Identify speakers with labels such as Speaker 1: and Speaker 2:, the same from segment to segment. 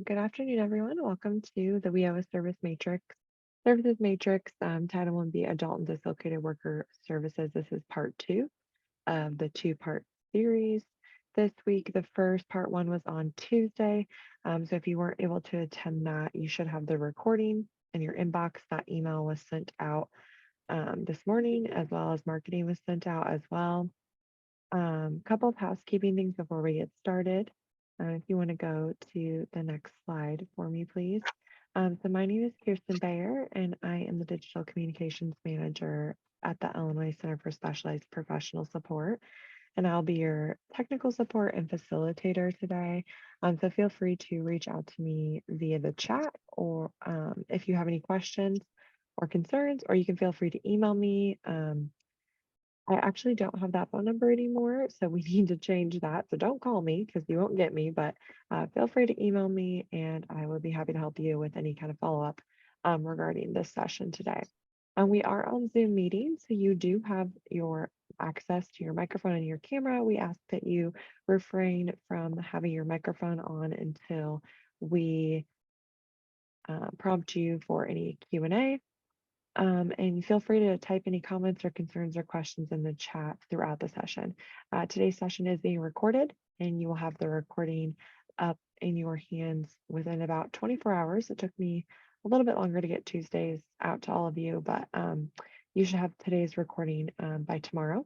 Speaker 1: Good afternoon, everyone. Welcome to the WIOA Services Matrix, Title 1B Adult and Dislocated Worker Services. This is part 2 of the 2-part series. This week, the first part 1 was on Tuesday. So if you weren't able to attend that, you should have the recording in your inbox. That email was sent out this morning, as well as marketing was sent out as well. Couple of housekeeping things before we get started. If you want to go to the next slide for me, please. So my name is Kirsten Bayer, and I am the Digital Communications Manager at the Illinois Center for Specialized Professional Support, and I'll be your technical support and facilitator today. So feel free to reach out to me via the chat, or if you have any questions or concerns, or you can feel free to email me. I actually don't have that phone number anymore, so we need to change that. So don't call me because you won't get me, but feel free to email me and I will be happy to help you with any kind of follow-up regarding this session today. We are on Zoom meeting, so you do have your access to your microphone and your camera. We ask that you refrain from having your microphone on until we prompt you for any Q&A. And feel free to type any comments or concerns or questions in the chat throughout the session. Today's session is being recorded, and you will have the recording up in your hands within about 24 hours. It took me a little bit longer to get Tuesdays out to all of you, but you should have today's recording by tomorrow.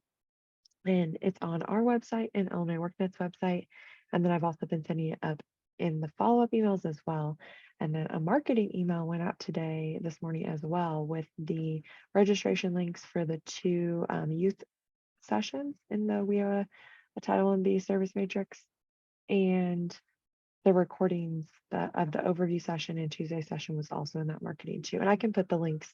Speaker 1: And it's on our website and Illinois WorkNet's website. And then I've also been sending it up in the follow-up emails as well. And then a marketing email went out this morning as well, with the registration links for the 2 youth sessions in the WIOA Title 1B Service Matrix, and the recordings of the overview session and Tuesday session was also in that marketing too. And I can put the links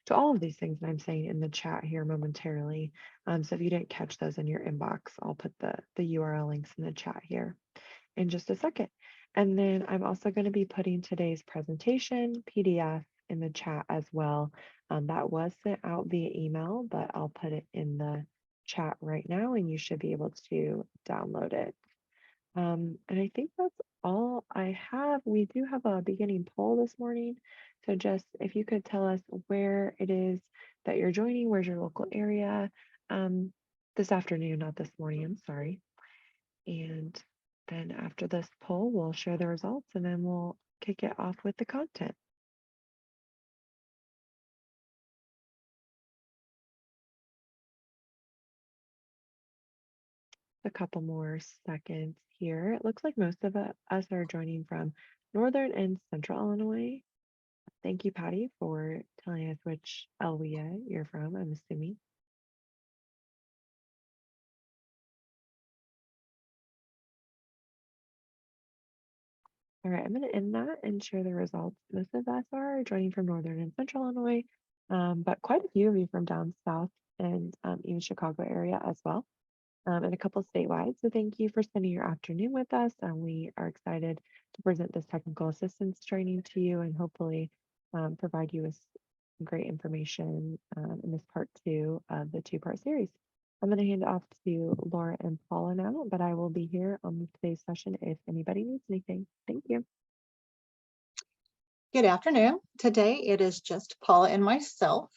Speaker 1: to all of these things that I'm saying in the chat here momentarily. So if you didn't catch those in your inbox, I'll put the URL links in the chat here in just a second. And then I'm also going to be putting today's presentation PDF in the chat as well. That was sent out via email, but I'll put it in the chat right now and you should be able to download it. And I think that's all I have. We do have a beginning poll this morning. So just if you could tell us where it is that you're joining, where's your local area, this afternoon, not this morning, I'm sorry. And then after this poll, we'll share the results and then we'll kick it off with the content. A couple more seconds here. It looks like most of us are joining from Northern and Central Illinois. Thank you, Patty, for telling us which LWIA you're from, I'm assuming. All right, I'm going to end that and share the results. Most of us are joining from Northern and Central Illinois, but quite a few of you from down south and even Chicago area as well, and a couple statewide. So thank you for spending your afternoon with us. We are excited to present this technical assistance training to you and hopefully provide you with great information in this part 2 of the 2-part series. I'm going to hand it off to Laura and Paula now, but I will be here on today's session if anybody needs anything. Thank you.
Speaker 2: Good afternoon. Today it is just Paula and myself.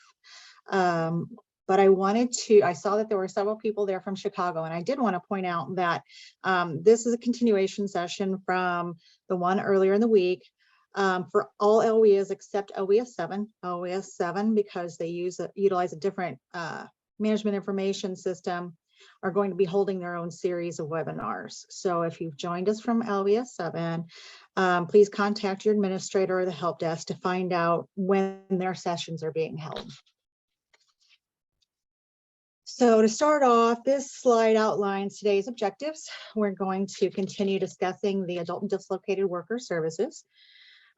Speaker 2: But I saw that there were several people there from Chicago, and I did want to point out that this is a continuation session from the one earlier in the week for all LWIAs except LWIA 7. LWIA 7, because they utilize a different management information system, are going to be holding their own series of webinars. So if you've joined us from LWIA 7, please contact your administrator or the help desk to find out when their sessions are being held. So to start off, this slide outlines today's objectives. We're going to continue discussing the Adult and Dislocated Worker Services.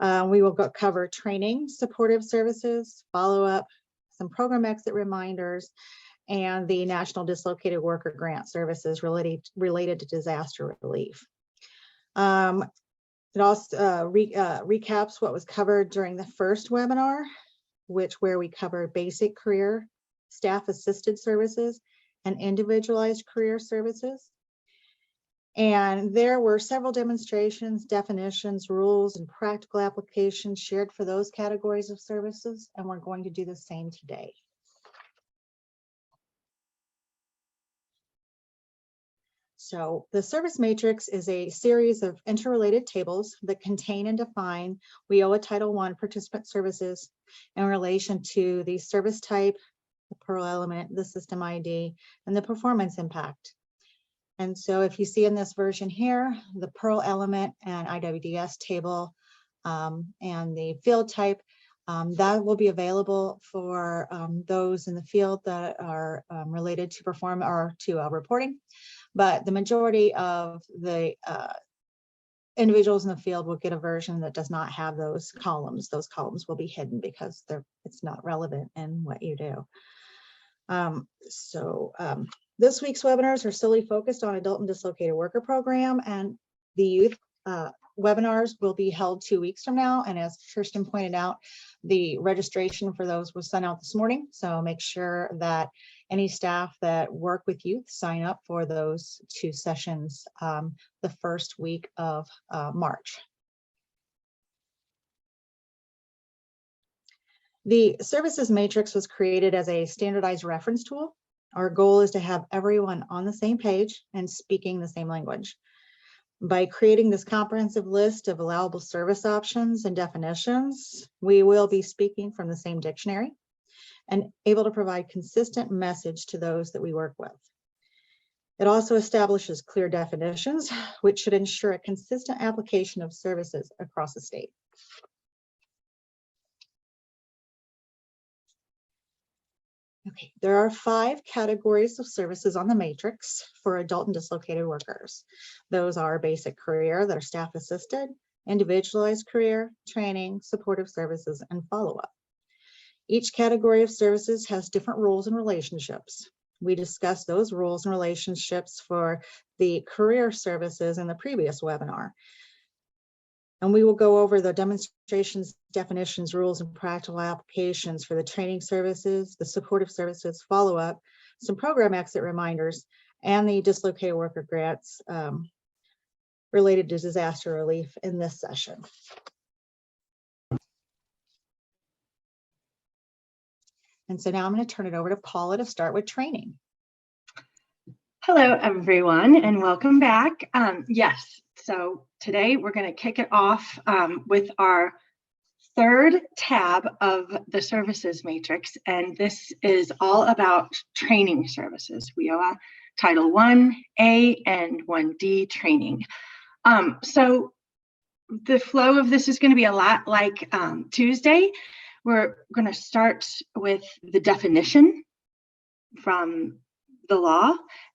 Speaker 2: We will cover training, supportive services, follow-up, some program exit reminders, and the National Dislocated Worker Grant Services related to disaster relief. It also recaps what was covered during the first webinar, where we covered basic career, staff assisted services, and individualized career services. And there were several demonstrations, definitions, rules, and practical applications shared for those categories of services, and we're going to do the same today. So the service matrix is a series of interrelated tables that contain and define WIOA Title I participant services in relation to the service type, the Pearl element, the system ID, and the performance impact. And so if you see in this version here, the Pearl element and IWDS table and the field type, that will be available for those in the field that are related to perform or to reporting. But the majority of the individuals in the field will get a version that does not have those columns. Those columns will be hidden because it's not relevant in what you do. This week's webinars are solely focused on adult and dislocated worker program, and the youth webinars will be held 2 weeks from now. And as Kirsten pointed out, the registration for those was sent out this morning. So make sure that any staff that work with youth sign up for those 2 sessions the first week of March. The services matrix was created as a standardized reference tool. Our goal is to have everyone on the same page and speaking the same language. By creating this comprehensive list of allowable service options and definitions, we will be speaking from the same dictionary and able to provide consistent message to those that we work with. It also establishes clear definitions, which should ensure a consistent application of services across the state. Okay, there are 5 categories of services on the matrix for adult and dislocated workers. Those are basic career that are staff assisted, individualized career, training, supportive services, and follow-up. Each category of services has different roles and relationships. We discussed those roles and relationships for the career services in the previous webinar. And we will go over the demonstrations, definitions, rules, and practical applications for the training services, the supportive services, follow-up, some program exit reminders, and the dislocated worker grants related to disaster relief in this session. And so now I'm going to turn it over to Paula to start with training.
Speaker 3: Hello, everyone, and welcome back. Yes, so today we're going to kick it off with our 3rd tab of the services matrix, and this is all about training services. WIOA Title 1A and 1D training. So the flow of this is going to be a lot like Tuesday. We're going to start with the definition from the law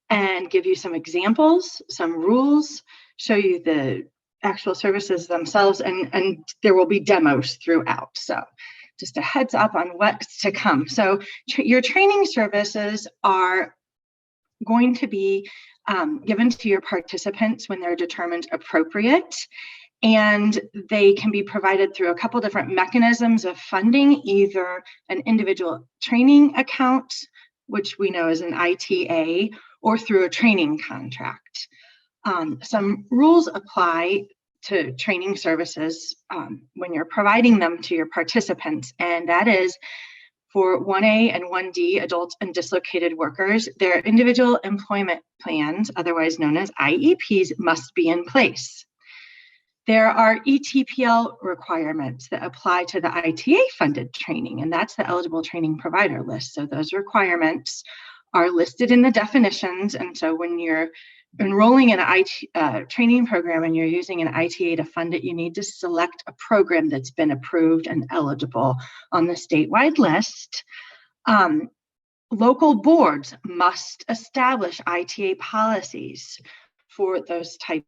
Speaker 3: and give you some examples, some rules, show you the actual services themselves, and there will be demos throughout. So just a heads up on what's to come. So your training services are going to be given to your participants when they're determined appropriate. And they can be provided through a couple different mechanisms of funding, either an individual training account, which we know is an ITA, or through a training contract. Some rules apply to training services when you're providing them to your participants, and that is for 1A and 1D adult and dislocated workers, their individual employment plans, otherwise known as IEPs, must be in place. There are ETPL requirements that apply to the ITA funded training, and that's the eligible training provider list. So those requirements are listed in the definitions. And so when you're enrolling in an training program and you're using an ITA to fund it, you need to select a program that's been approved and eligible on the statewide list. Local boards must establish ITA policies for those types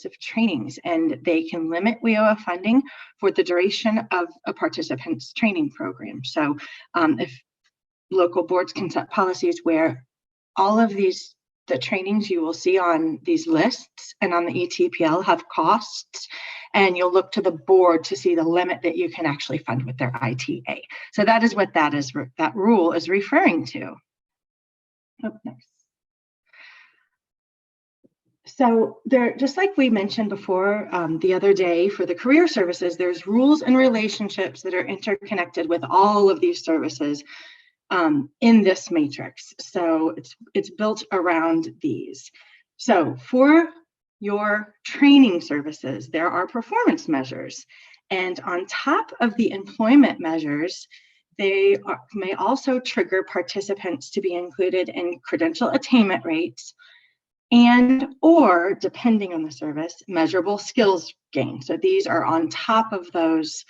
Speaker 3: of trainings, and they can limit WIOA funding for the duration of a participant's training program. So if local boards can set policies where all of the trainings you will see on these lists and on the ETPL have costs, and you'll look to the board to see the limit that you can actually fund with their ITA. So that is what that rule is referring to. Oh, next. So there, just like we mentioned before the other day for the career services, there's rules and relationships that are interconnected with all of these services in this matrix. So it's built around these. So for your training services, there are performance measures. And on top of the employment measures, they may also trigger participants to be included in credential attainment rates and or, depending on the service, measurable skills gain. So these are on top of those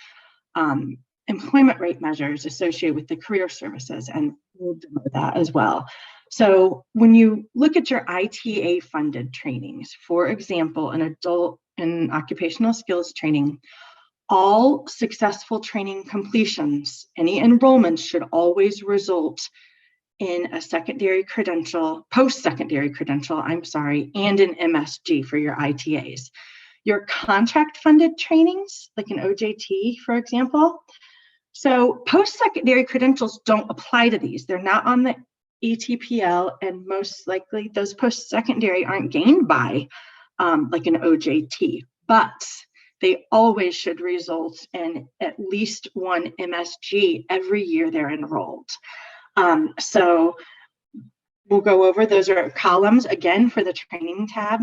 Speaker 3: employment rate measures associated with the career services, and we'll demo that as well. So when you look at your ITA funded trainings, for example, an adult and occupational skills training, all successful training completions, any enrollments should always result in a secondary credential, post-secondary credential, and an MSG for your ITAs. Your contract funded trainings, like an OJT, for example. So post-secondary credentials don't apply to these. They're not on the ETPL, and most likely those post-secondary aren't gained by like an OJT, but they always should result in at least one MSG every year they're enrolled. So we'll go over, those are columns again for the training tab.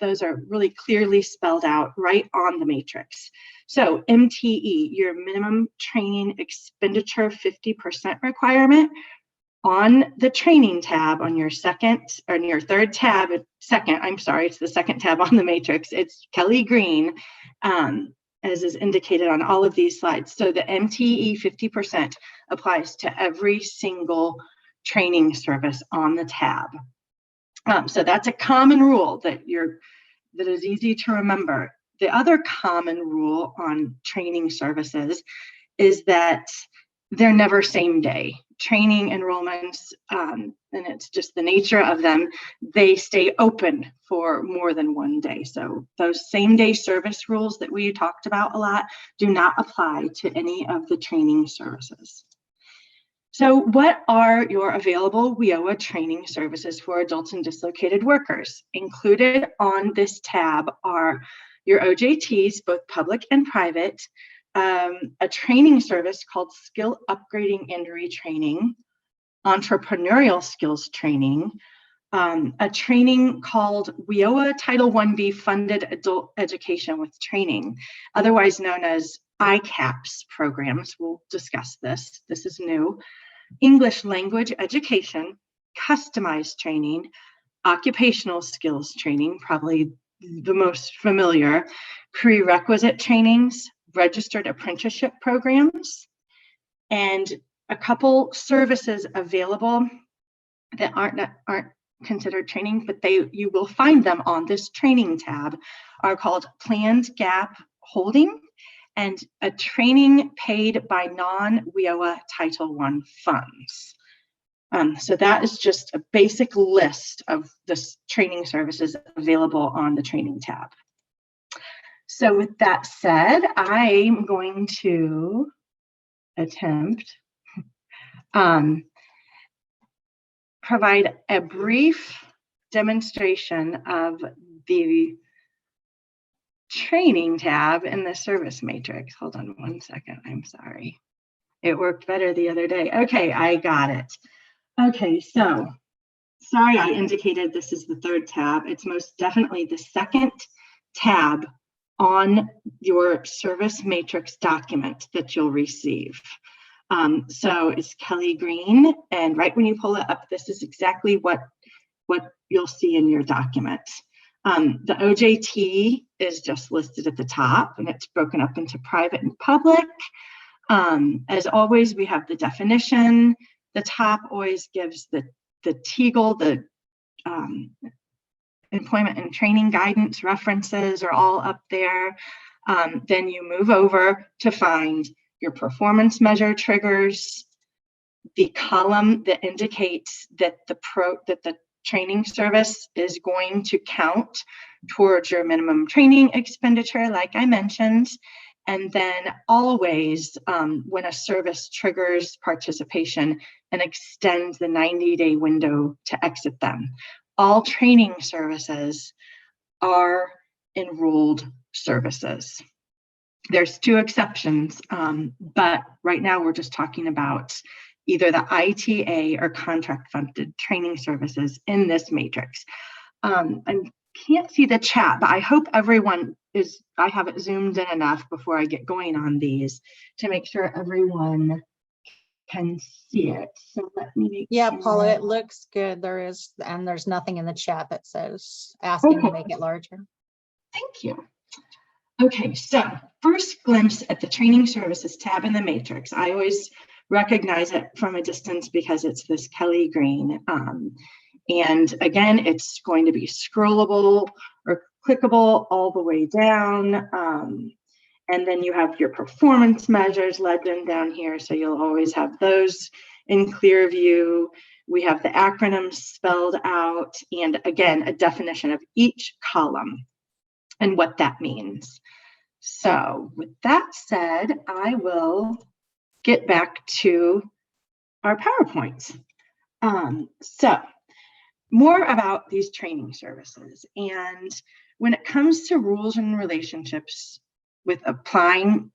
Speaker 3: Those are really clearly spelled out right on the matrix. So MTE, your minimum training expenditure 50% requirement, on the training tab on your third tab, it's the second tab on the matrix. It's Kelly green, as is indicated on all of these slides. So the MTE 50% applies to every single training service on the tab. So that's a common rule that is easy to remember. The other common rule on training services is that they're never same day. Training enrollments, and it's just the nature of them, they stay open for more than one day. So those same day service rules that we talked about a lot do not apply to any of the training services. So what are your available WIOA training services for adults and dislocated workers? Included on this tab are your OJTs, both public and private, a training service called Skill Upgrading and Retraining, Entrepreneurial Skills Training, a training called WIOA Title 1B Funded Adult Education with Training, otherwise known as ICAPS programs. We'll discuss this. This is new. English language education, customized training, occupational skills training, probably the most familiar, prerequisite trainings, registered apprenticeship programs, and a couple services available that aren't considered training, but you will find them on this training tab, are called planned gap holding and a training paid by non-WIOA Title I funds. So that is just a basic list of the training services available on the training tab. So with that said, I'm going to attempt provide a brief demonstration of the training tab in the service matrix. Hold on one second, I'm sorry. It worked better the other day. Okay, I got it. Okay, so sorry I indicated this is the third tab. It's most definitely the second tab on your service matrix document that you'll receive. So it's Kelly green, and right when you pull it up, this is exactly what you'll see in your document. The OJT is just listed at the top, and it's broken up into private and public. As always, we have the definition. The top always gives the TEAGL, the employment and training guidance references are all up there. Then you move over to find your performance measure triggers, the column that indicates that the training service is going to count towards your minimum training expenditure, like I mentioned. And then always, when a service triggers participation and extends the 90-day window to exit them. All training services are enrolled services. There's 2 exceptions, but right now we're just talking about either the ITA or contract funded training services in this matrix. I can't see the chat, but I hope everyone is, I have it zoomed in enough before I get going on these to make sure everyone can see it. So let me make
Speaker 2: Yeah,
Speaker 3: sure.
Speaker 2: Paula, it looks good. There's nothing in the chat that says asking to make it larger.
Speaker 3: Thank you. Okay, so first glimpse at the training services tab in the matrix. I always recognize it from a distance because it's this Kelly green. And again, it's going to be scrollable or clickable all the way down. And then you have your performance measures legend down here. So you'll always have those in clear view. We have the acronyms spelled out, and again, a definition of each column and what that means. So with that said, I will get back to our PowerPoints. So more about these training services. And when it comes to rules and relationships with applying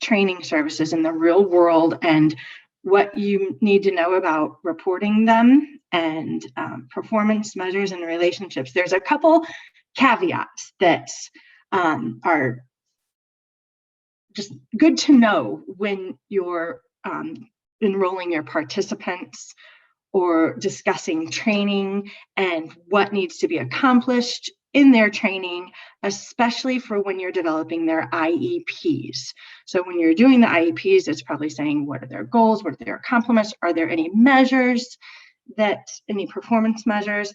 Speaker 3: training services in the real world and what you need to know about reporting them and performance measures and relationships, there's a couple caveats that are just good to know when you're enrolling your participants or discussing training and what needs to be accomplished in their training, especially for when you're developing their IEPs. So when you're doing the IEPs, it's probably saying, what are their goals? What are their accomplishments? Are there any measures any performance measures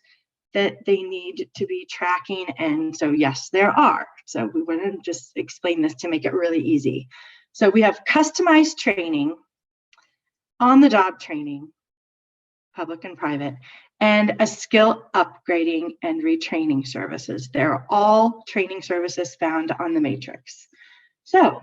Speaker 3: that they need to be tracking? And so yes, there are. So we want to just explain this to make it really easy. So we have customized training, on-the-job training, public and private, and a skill upgrading and retraining services. They're all training services found on the matrix. So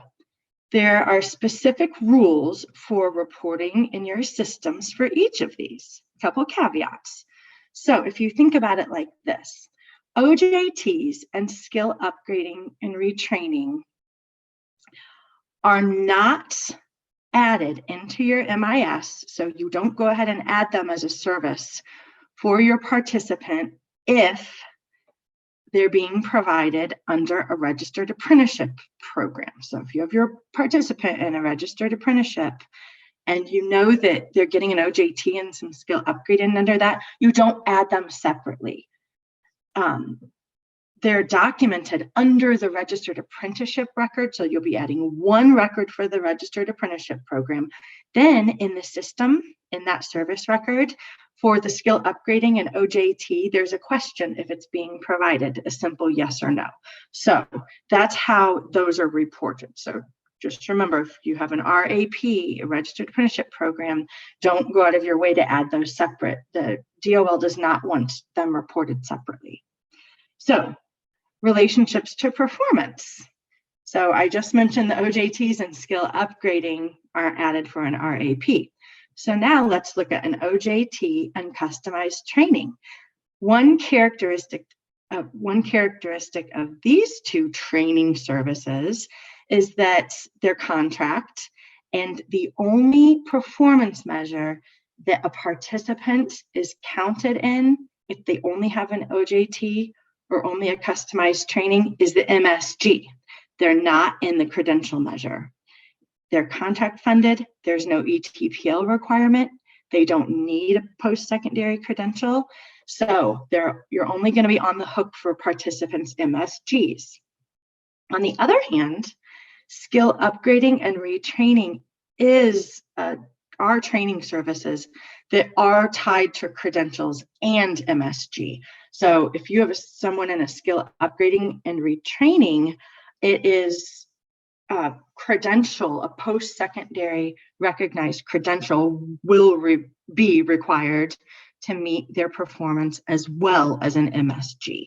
Speaker 3: there are specific rules for reporting in your systems for each of these. A couple caveats. So if you think about it like this, OJTs and skill upgrading and retraining are not added into your MIS, so you don't go ahead and add them as a service for your participant if they're being provided under a registered apprenticeship program. So if you have your participant in a registered apprenticeship and you know that they're getting an OJT and some skill upgrading under that, you don't add them separately. They're documented under the registered apprenticeship record. So you'll be adding one record for the registered apprenticeship program. Then in the system, in that service record, for the skill upgrading and OJT, there's a question if it's being provided, a simple yes or no. So that's how those are reported. So just remember, if you have an RAP, a registered apprenticeship program, don't go out of your way to add those separate. The DOL does not want them reported separately. So relationships to performance. So I just mentioned the OJTs and skill upgrading are added for an RAP. So now let's look at an OJT and customized training. One characteristic of these 2 training services is that they're contract, and the only performance measure that a participant is counted in, if they only have an OJT or only a customized training, is the MSG. They're not in the credential measure. They're contract funded. There's no ETPL requirement. They don't need a post-secondary credential. So you're only going to be on the hook for participants' MSGs. On the other hand, skill upgrading and retraining are training services that are tied to credentials and MSG. So if you have someone in a skill upgrading and retraining, it is a credential, a post-secondary recognized credential will be required to meet their performance as well as an MSG.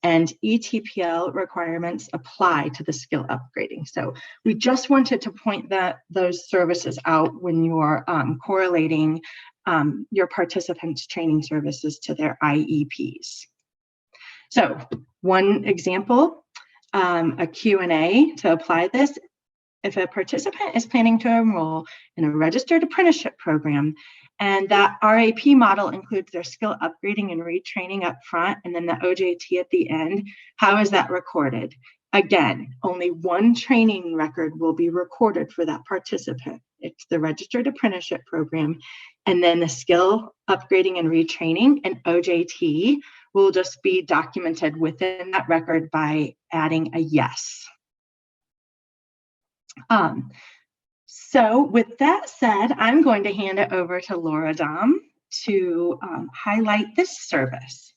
Speaker 3: And ETPL requirements apply to the skill upgrading. So we just wanted to point those services out when you are correlating your participants' training services to their IEPs. So One example, a Q&A to apply this. If a participant is planning to enroll in a registered apprenticeship program, and that RAP model includes their skill upgrading and retraining up front, and then the OJT at the end, how is that recorded? Again, only one training record will be recorded for that participant. It's the registered apprenticeship program, and then the skill upgrading and retraining and OJT will just be documented within that record by adding a yes. So with that said, I'm going to hand it over to Laura Dom to highlight this service.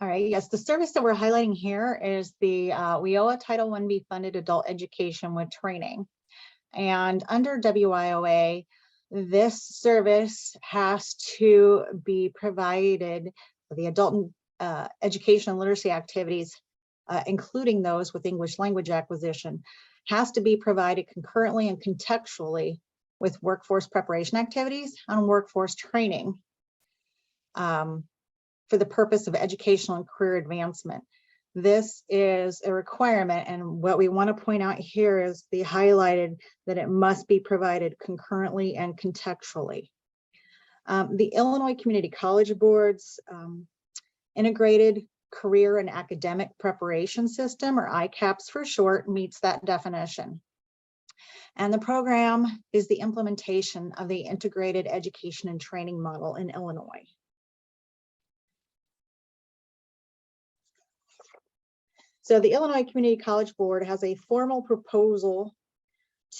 Speaker 2: All right, yes, the service that we're highlighting here is the WIOA Title 1B funded adult education with training. And under WIOA, this service has to be provided for the adult education and literacy activities, including those with English language acquisition, has to be provided concurrently and contextually with workforce preparation activities and workforce training for the purpose of educational and career advancement. This is a requirement, and what we want to point out here is the highlighted that it must be provided concurrently and contextually. The Illinois Community College Board's Integrated Career and Academic Preparation System, or ICAPS for short, meets that definition. And the program is the implementation of the Integrated Education and Training Model in Illinois. So the Illinois Community College Board has a formal proposal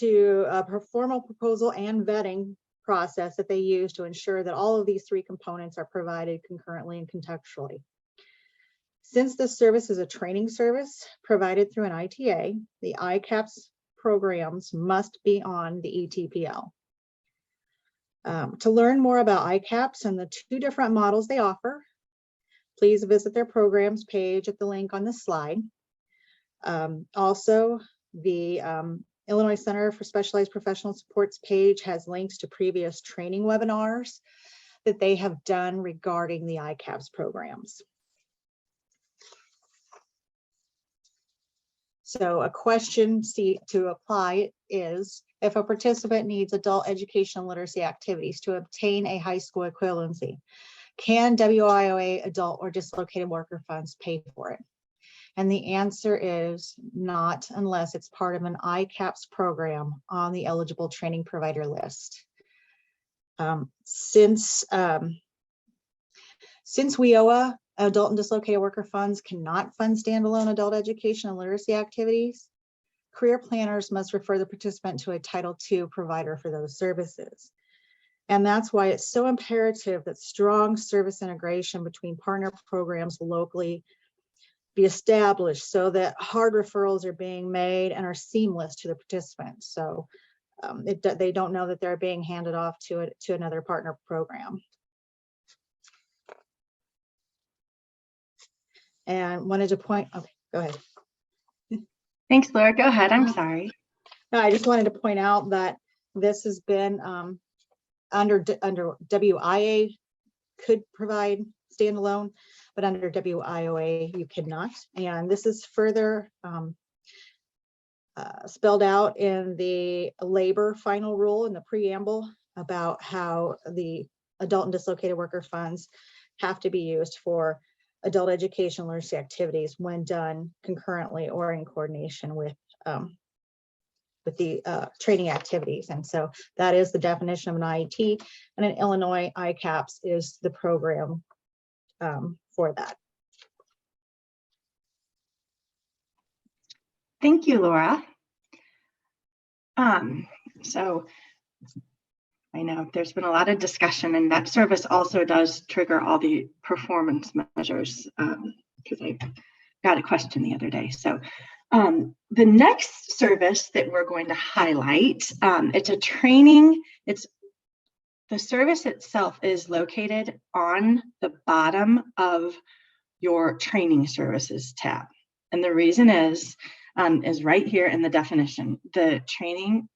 Speaker 2: and vetting process that they use to ensure that all of these three components are provided concurrently and contextually. Since this service is a training service provided through an ITA, the ICAPS programs must be on the ETPL. To learn more about ICAPS and the two different models they offer, please visit their programs page at the link on this slide. Also, the Illinois Center for Specialized Professional Supports page has links to previous training webinars that they have done regarding the ICAPS programs. So a question to apply is, if a participant needs adult education and literacy activities to obtain a high school equivalency, can WIOA adult or dislocated worker funds pay for it? And the answer is not, unless it's part of an ICAPS program on the eligible training provider list. Since WIOA, adult and dislocated worker funds cannot fund standalone adult education and literacy activities, career planners must refer the participant to a Title II provider for those services. And that's why it's so imperative that strong service integration between partner programs locally be established so that hard referrals are being made and are seamless to the participants. So they don't know that they're being handed off to another partner program. And wanted to point, okay, go ahead.
Speaker 3: Thanks, Laura. Go ahead. I'm sorry.
Speaker 2: No, I just wanted to point out that this has been under WIA could provide standalone, but under WIOA you cannot. And this is further spelled out in the labor final rule in the preamble about how the adult and dislocated worker funds have to be used for adult education literacy activities when done concurrently or in coordination with the training activities. And so that is the definition of an IET, and in Illinois, ICAPS is the program for that.
Speaker 3: Thank you, Laura. So I know there's been a lot of discussion, and that service also does trigger all the performance measures, because I got a question the other day. So the next service that we're going to highlight, it's a training. The service itself is located on the bottom of your training services tab. And the reason is right here in the definition. The training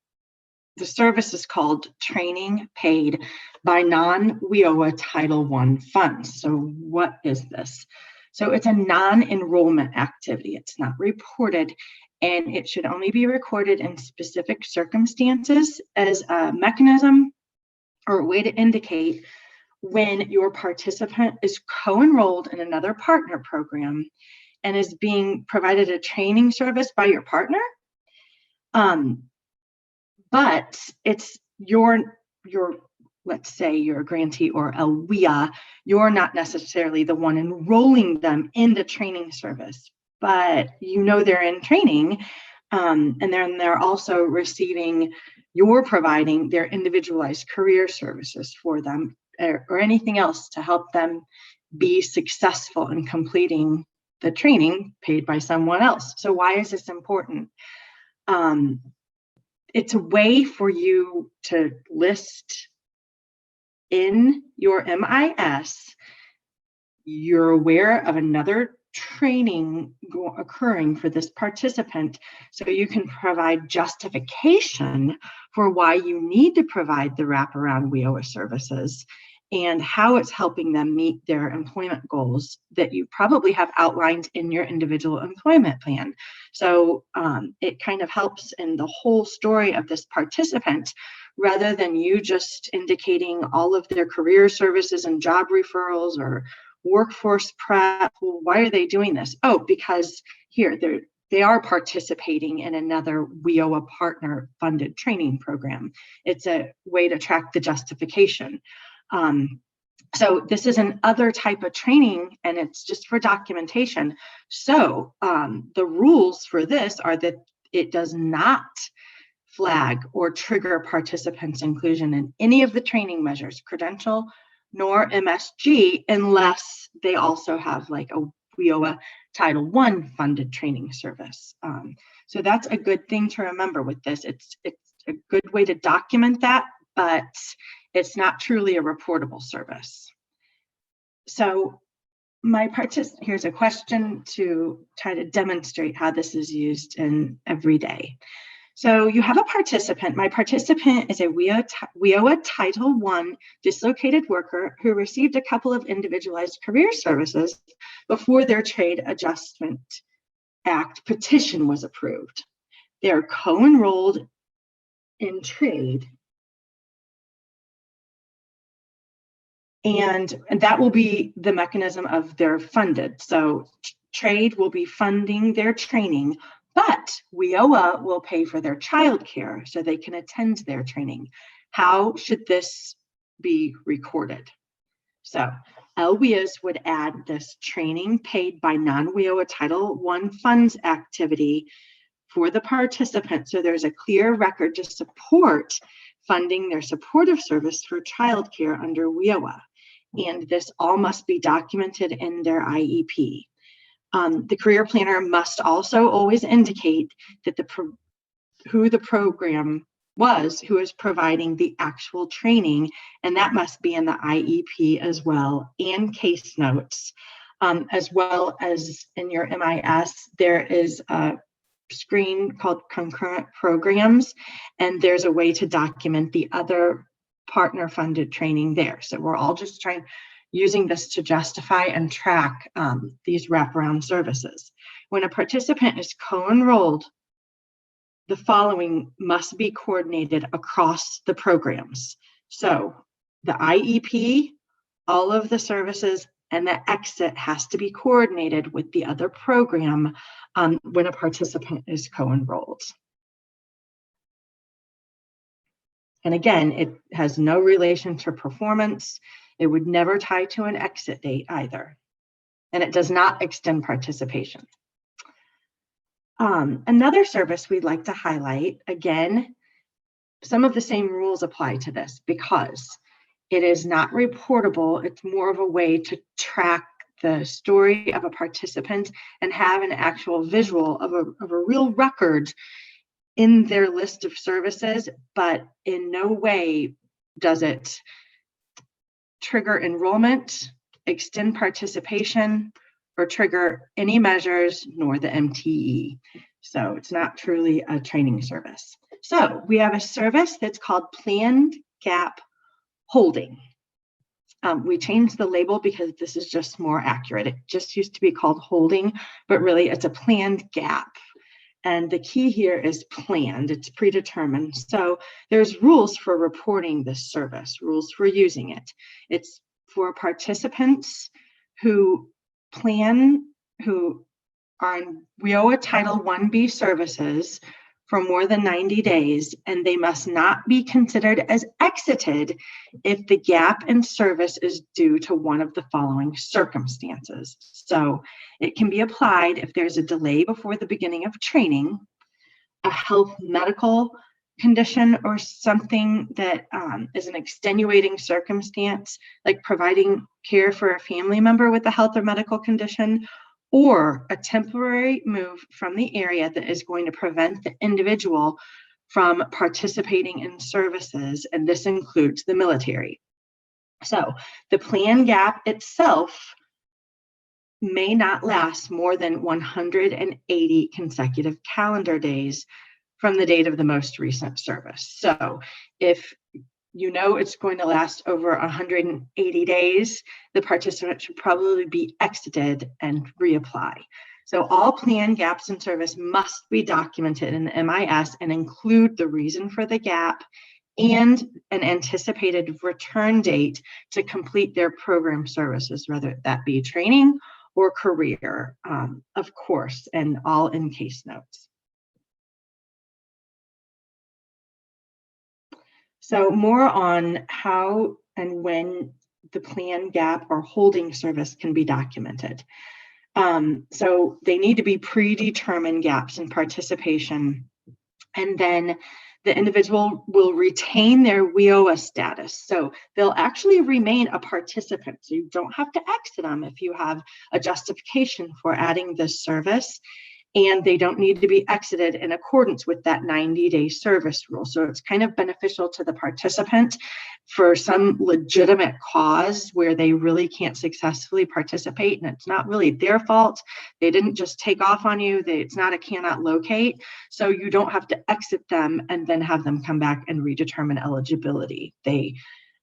Speaker 3: the service is called training paid by non-WIOA Title I funds. So what is this? So it's a non-enrollment activity. It's not reported, and it should only be recorded in specific circumstances as a mechanism or a way to indicate when your participant is co-enrolled in another partner program and is being provided a training service by your partner. But it's your, let's say you're a grantee or a WIA, you're not necessarily the one enrolling them in the training service, but you know they're in training, and then they're also receiving, you're providing their individualized career services for them or anything else to help them be successful in completing the training paid by someone else. So why is this important? It's a way for you to list in your MIS, you're aware of another training occurring for this participant, so you can provide justification for why you need to provide the wraparound WIOA services and how it's helping them meet their employment goals that you probably have outlined in your individual employment plan. So it kind of helps in the whole story of this participant, rather than you just indicating all of their career services and job referrals or workforce prep. Well, why are they doing this? Oh, because here they are participating in another WIOA partner funded training program. It's a way to track the justification. So this is an other type of training, and it's just for documentation. So the rules for this are that it does not flag or trigger participants' inclusion in any of the training measures, credential nor MSG, unless they also have like a WIOA Title I funded training service. So that's a good thing to remember with this. It's a good way to document that, but it's not truly a reportable service. So here's a question to try to demonstrate how this is used in every day. So you have a participant. My participant is a WIOA Title I dislocated worker who received a couple of individualized career services before their Trade Adjustment Act petition was approved. They're co-enrolled in trade, and that will be the mechanism of their funded. So trade will be funding their training, but WIOA will pay for their childcare so they can attend their training. How should this be recorded? So LWIAs would add this training paid by non-WIOA Title I funds activity for the participant, so there's a clear record to support funding their supportive service for childcare under WIOA. And this all must be documented in their IEP. The career planner must also always indicate that who the program was who is providing the actual training, and that must be in the IEP as well, and case notes, as well as in your MIS. There is a screen called concurrent programs, and there's a way to document the other partner funded training there. So we're all just using this to justify and track these wraparound services. When a participant is co-enrolled, the following must be coordinated across the programs. So the IEP, all of the services, and the exit has to be coordinated with the other program when a participant is co-enrolled. And again, it has no relation to performance. It would never tie to an exit date either. And it does not extend participation. Another service we'd like to highlight, again, some of the same rules apply to this because it is not reportable. It's more of a way to track the story of a participant and have an actual visual of a real record in their list of services, but in no way does it trigger enrollment, extend participation, or trigger any measures, nor the MTE. So it's not truly a training service. So we have a service that's called planned gap holding. We changed the label because this is just more accurate. It just used to be called holding, but really it's a planned gap. And the key here is planned, it's predetermined. So there's rules for reporting this service, rules for using it. It's for participants who are in WIOA Title 1B services for more than 90 days, and they must not be considered as exited if the gap in service is due to one of the following circumstances. So it can be applied if there's a delay before the beginning of training, a health medical condition, or something that is an extenuating circumstance, like providing care for a family member with a health or medical condition, or a temporary move from the area that is going to prevent the individual from participating in services, and this includes the military. So the plan gap itself may not last more than 180 consecutive calendar days from the date of the most recent service. So if you know it's going to last over 180 days, the participant should probably be exited and reapply. So all plan gaps in service must be documented in the MIS and include the reason for the gap and an anticipated return date to complete their program services, whether that be training or career, of course, and all in case notes. So more on how and when the plan gap or holding service can be documented. So they need to be predetermined gaps in participation, and then the individual will retain their WIOA status. So they'll actually remain a participant. So you don't have to exit them if you have a justification for adding this service, and they don't need to be exited in accordance with that 90-day service rule. So it's kind of beneficial to the participant for some legitimate cause where they really can't successfully participate, and it's not really their fault. They didn't just take off on you. It's not a cannot locate. So you don't have to exit them and then have them come back and redetermine eligibility. They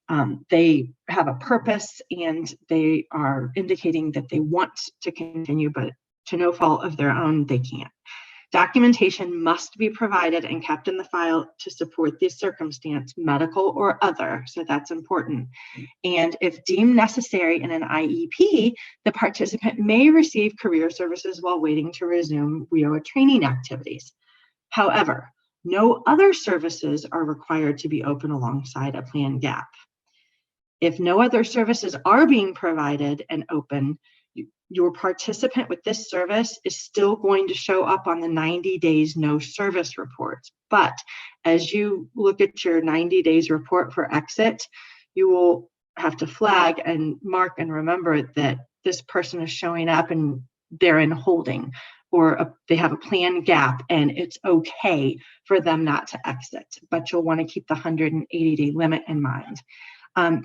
Speaker 3: have a purpose, and they are indicating that they want to continue, but to no fault of their own, they can't. Documentation must be provided and kept in the file to support this circumstance, medical or other, so that's important. And if deemed necessary in an IEP, the participant may receive career services while waiting to resume WIOA training activities. However, no other services are required to be open alongside a planned gap. If no other services are being provided and open, your participant with this service is still going to show up on the 90 days no service reports. But as you look at your 90 days report for exit, you will have to flag and mark and remember that this person is showing up and they're in holding, or they have a planned gap, and it's okay for them not to exit. But you'll want to keep the 180-day limit in mind.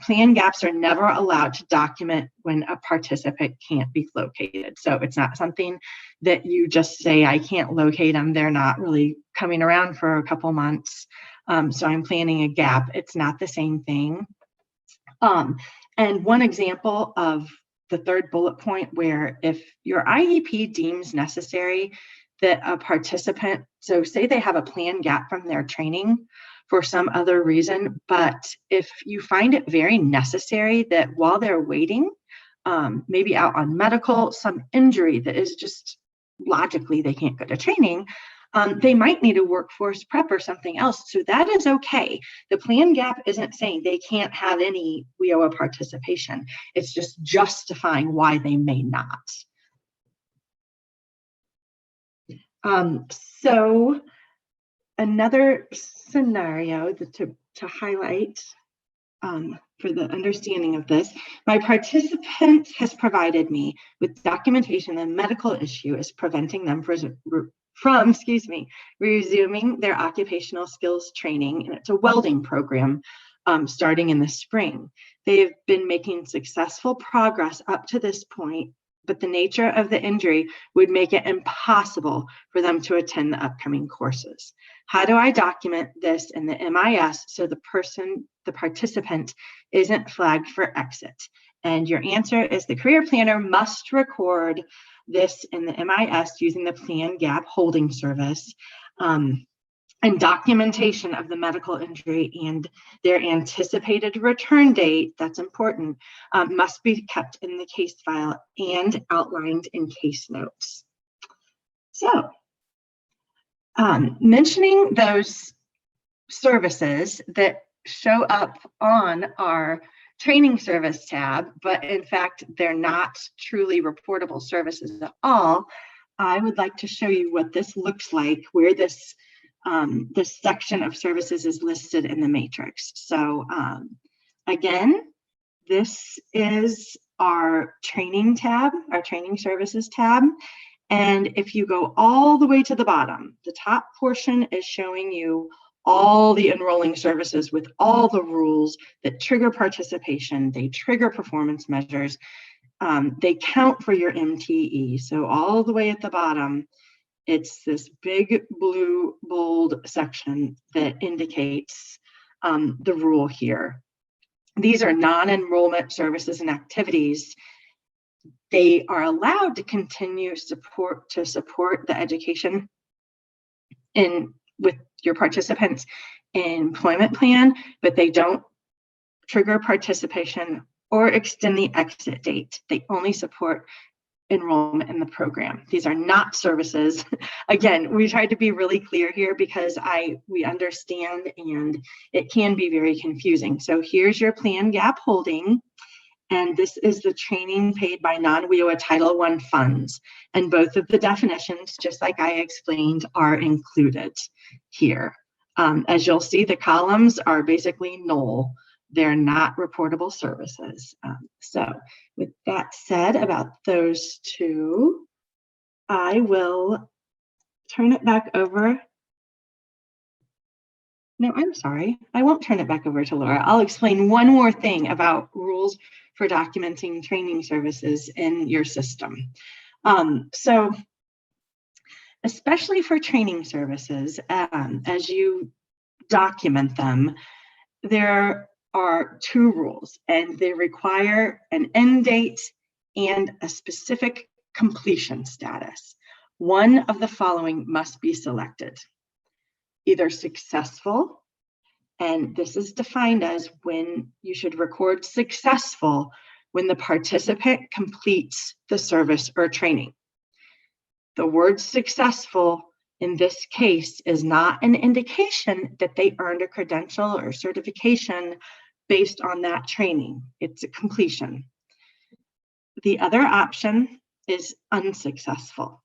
Speaker 3: Plan gaps are never allowed to document when a participant can't be located. So it's not something that you just say, I can't locate them. They're not really coming around for a couple months. So I'm planning a gap. It's not the same thing. And one example of the third bullet point, where if your IEP deems necessary that a participant, so say they have a planned gap from their training for some other reason, but if you find it very necessary that while they're waiting, maybe out on medical, some injury that is just logically they can't go to training, they might need a workforce prep or something else. So that is okay. The plan gap isn't saying they can't have any WIOA participation. It's just justifying why they may not. So another scenario to highlight for the understanding of this, my participant has provided me with documentation that a medical issue is preventing them from resuming their occupational skills training, and it's a welding program starting in the spring. They have been making successful progress up to this point, but the nature of the injury would make it impossible for them to attend the upcoming courses. How do I document this in the MIS so the participant isn't flagged for exit? And your answer is the career planner must record this in the MIS using the plan gap holding service. And documentation of the medical injury and their anticipated return date, that's important, must be kept in the case file and outlined in case notes. So, mentioning those services that show up on our training service tab, but in fact, they're not truly reportable services at all, I would like to show you what this looks like, where this section of services is listed in the matrix. So again, this is our training tab, our training services tab. And if you go all the way to the bottom, the top portion is showing you all the enrolling services with all the rules that trigger participation, they trigger performance measures, they count for your MTE. So all the way at the bottom, it's this big blue bold section that indicates the rule here. These are non-enrollment services and activities. They are allowed to continue support the education with your participants in employment plan, but they don't trigger participation or extend the exit date. They only support enrollment in the program. These are not services. Again, we tried to be really clear here because we understand and it can be very confusing. So here's your plan gap holding, and this is the training paid by non-WIOA Title I funds. And both of the definitions, just like I explained, are included here. As you'll see, the columns are basically null. They're not reportable services. So with that said about those two, I will turn it back over. No, I'm sorry. I won't turn it back over to Laura. I'll explain one more thing about rules for documenting training services in your system. So especially for training services, as you document them, there are two rules, and they require an end date and a specific completion status. One of the following must be selected. Either successful, and this is defined as when you should record successful when the participant completes the service or training. The word successful in this case is not an indication that they earned a credential or certification based on that training. It's a completion. The other option is unsuccessful.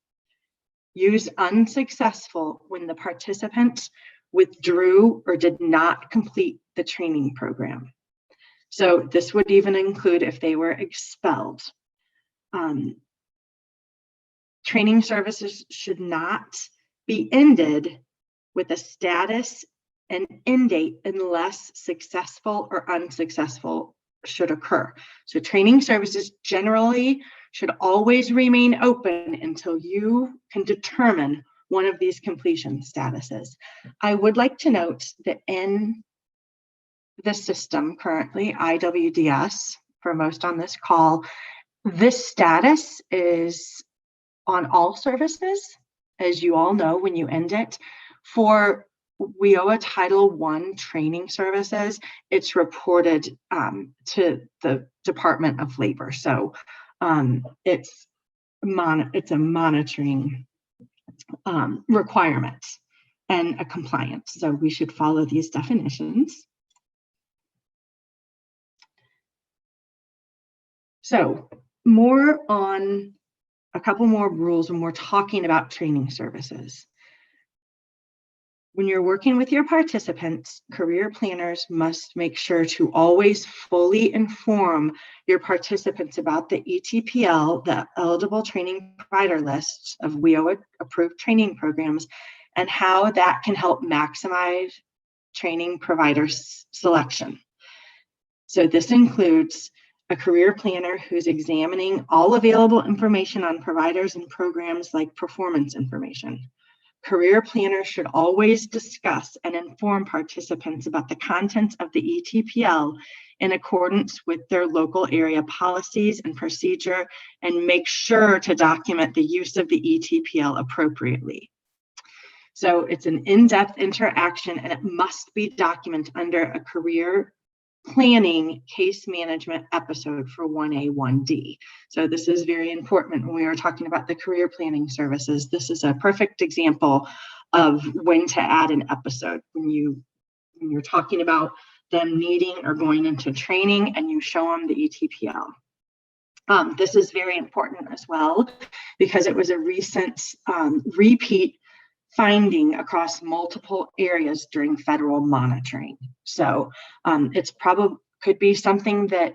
Speaker 3: Use unsuccessful when the participant withdrew or did not complete the training program. So this would even include if they were expelled. Training services should not be ended with a status and end date unless successful or unsuccessful should occur. So training services generally should always remain open until you can determine one of these completion statuses. I would like to note that in the system currently, IWDS, for most on this call, this status is on all services, as you all know when you end it. For WIOA Title I training services, it's reported to the Department of Labor. So it's a monitoring requirement and a compliance. So we should follow these definitions. So more on a couple more rules when we're talking about training services. When you're working with your participants, career planners must make sure to always fully inform your participants about the ETPL, the eligible training provider lists of WIOA approved training programs, and how that can help maximize training provider selection. So this includes a career planner who's examining all available information on providers and programs like performance information. Career planners should always discuss and inform participants about the contents of the ETPL in accordance with their local area policies and procedure, and make sure to document the use of the ETPL appropriately. So it's an in-depth interaction, and it must be documented under a career planning case management episode for 1A, 1D. So this is very important when we are talking about the career planning services. This is a perfect example of when to add an episode. When you're talking about them needing or going into training and you show them the ETPL. This is very important as well because it was a recent repeat finding across multiple areas during federal monitoring. So it's probably could be something that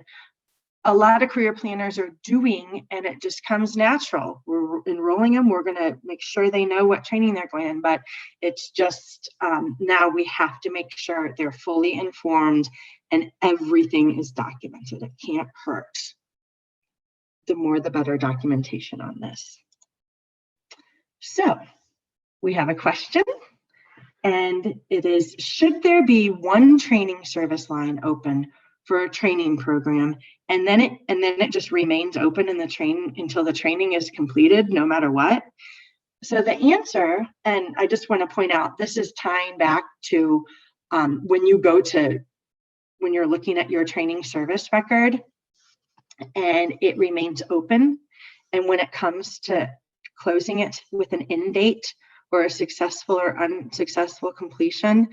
Speaker 3: a lot of career planners are doing, and it just comes natural. We're enrolling them. We're going to make sure they know what training they're going in, but it's just now we have to make sure they're fully informed and everything is documented. It can't hurt. The more, the better documentation on this. So we have a question, and it is, should there be one training service line open for a training program, and then it just remains open in the train until the training is completed, no matter what? So the answer, and I just want to point out, this is tying back to when you're looking at your training service record and it remains open, and when it comes to closing it with an end date or a successful or unsuccessful completion,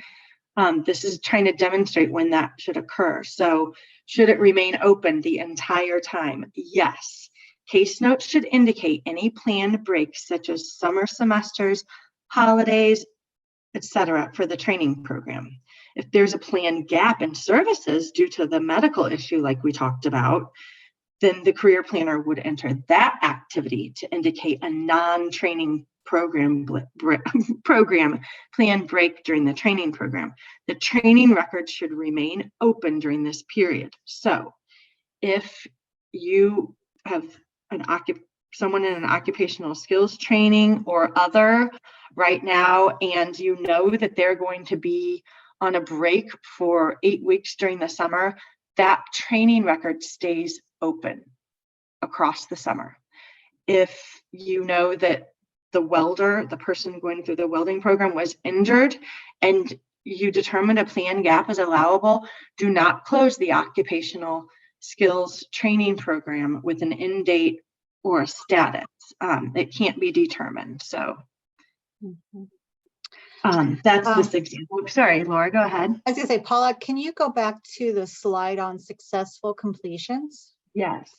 Speaker 3: this is trying to demonstrate when that should occur. So should it remain open the entire time? Yes. Case notes should indicate any planned breaks such as summer semesters, holidays, etc. for the training program. If there's a planned gap in services due to the medical issue like we talked about, then the career planner would enter that activity to indicate a non-training program planned break during the training program. The training record should remain open during this period. So if you have someone in an occupational skills training or other right now, and you know that they're going to be on a break for 8 weeks during the summer, that training record stays open across the summer. If you know that the welder, the person going through the welding program, was injured and you determine a planned gap is allowable, do not close the occupational skills training program with an end date or a status. It can't be determined. So that's this example. Sorry, Laura, go ahead.
Speaker 2: I was going to say, Paula, can you go back to the slide on successful completions?
Speaker 3: Yes.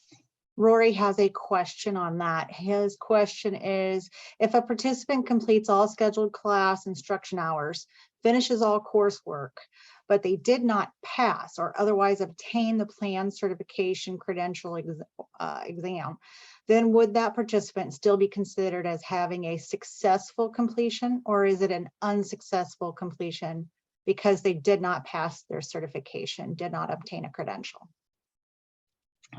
Speaker 2: Rory has a question on that. His question is, if a participant completes all scheduled class instruction hours, finishes all coursework, but they did not pass or otherwise obtain the planned certification credential exam, then would that participant still be considered as having a successful completion, or is it an unsuccessful completion because they did not pass their certification, did not obtain a credential?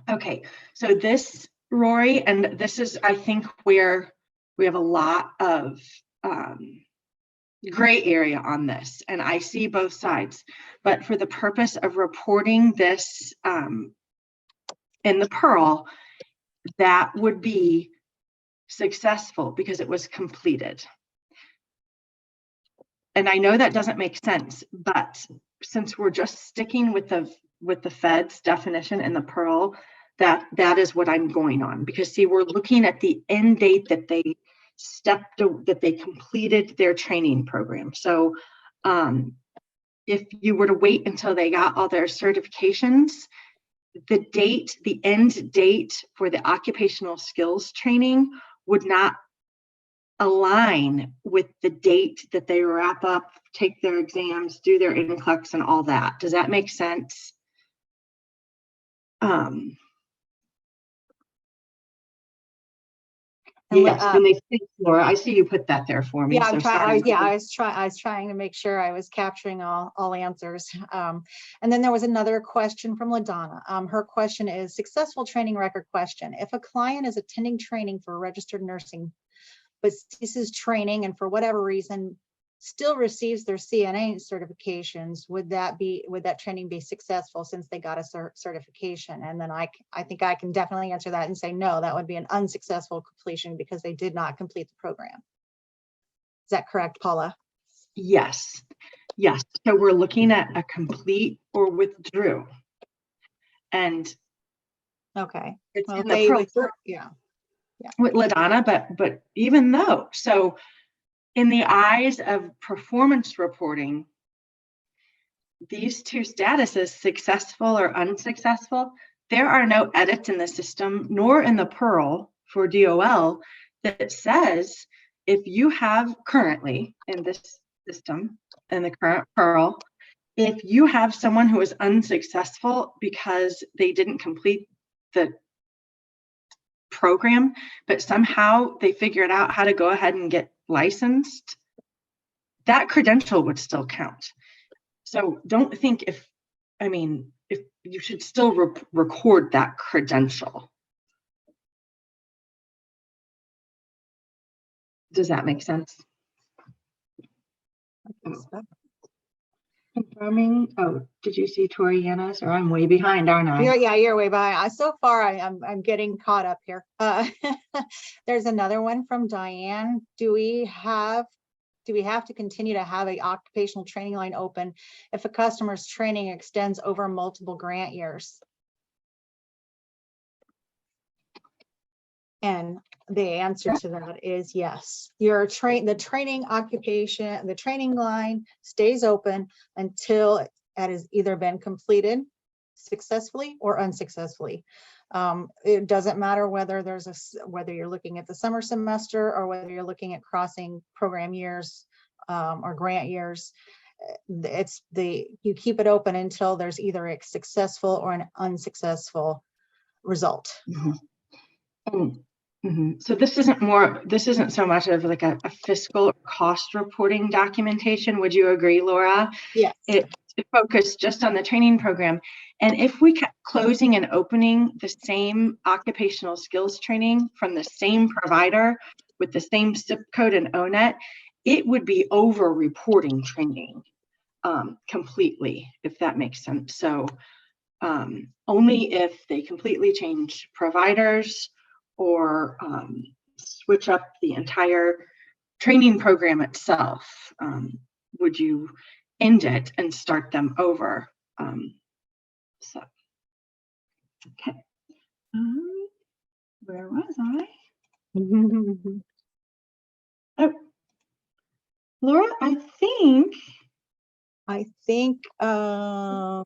Speaker 3: Okay, so this, Rory, and this is, I think, where we have a lot of gray area on this, and I see both sides, but for the purpose of reporting this in the Pearl, that would be successful because it was completed. And I know that doesn't make sense, but since we're just sticking with the Fed's definition in the Pearl, that is what I'm going on, because see, we're looking at the end date that they completed their training program. So if you were to wait until they got all their certifications, the end date for the occupational skills training would not align with the date that they wrap up, take their exams, do their NCLEX and all that. Does that make sense?
Speaker 2: And
Speaker 3: Yes, and they think, Laura, I see you put that there for me.
Speaker 2: yeah,
Speaker 3: So
Speaker 2: I'm trying.
Speaker 3: sorry.
Speaker 2: I was trying to make sure I was capturing all answers. And then there was another question from LaDonna. Her question is successful training record question. If a client is attending training for registered nursing, but ceases training and for whatever reason still receives their CNA certifications, would that training be successful since they got a certification? And then I think I can definitely answer that and say no, that would be an unsuccessful completion because they did not complete the program. Is that correct, Paula?
Speaker 3: Yes. Yes. So we're looking at a complete or withdrew. And
Speaker 2: Okay.
Speaker 3: it's
Speaker 2: Well,
Speaker 3: in
Speaker 2: they
Speaker 3: the
Speaker 2: withdrew, yeah.
Speaker 3: with LaDonna, but even though, so in the eyes of performance reporting, these two statuses, successful or unsuccessful, there are no edits in the system nor in the Pearl for DOL that says if you have currently in this system, in the current Pearl, if you have someone who is unsuccessful because they didn't complete the program, but somehow they figured out how to go ahead and get licensed, that credential would still count. So don't think if you should still record that credential. Does that make sense? Confirming. Oh, did you see Toriana's? Or I'm way behind, aren't I?
Speaker 2: Yeah, you're way behind. So far, I'm getting caught up here. There's another one from Diane. Do we have to continue to have an occupational training line open if a customer's training extends over multiple grant years? And the answer to that is yes. The training line stays open until it has either been completed successfully or unsuccessfully. It doesn't matter whether whether you're looking at the summer semester or whether you're looking at crossing program years or grant years. You keep it open until there's either a successful or an unsuccessful result.
Speaker 3: So this isn't so much of like a fiscal or cost reporting documentation. Would you agree, Laura?
Speaker 2: Yes.
Speaker 3: It focused just on the training program. And if we kept closing and opening the same occupational skills training from the same provider with the same zip code and ONET, it would be over reporting training completely, if that makes sense. So only if they completely change providers or switch up the entire training program itself would you end it and start them over. So, okay. Where was I? Oh, Laura, I think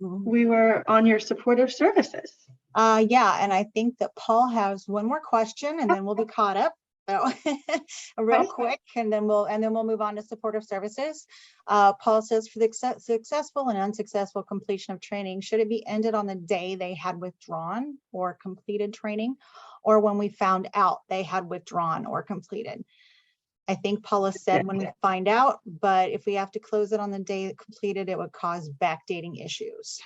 Speaker 3: we were on your supportive services.
Speaker 2: Yeah, and I think that Paul has one more question and then we'll be caught up. So real quick, and then we'll move on to supportive services. Paul says, for the successful and unsuccessful completion of training, should it be ended on the day they had withdrawn or completed training, or when we found out they had withdrawn or completed? I think Paula said when we find out, but if we have to close it on the day it completed, it would cause backdating issues.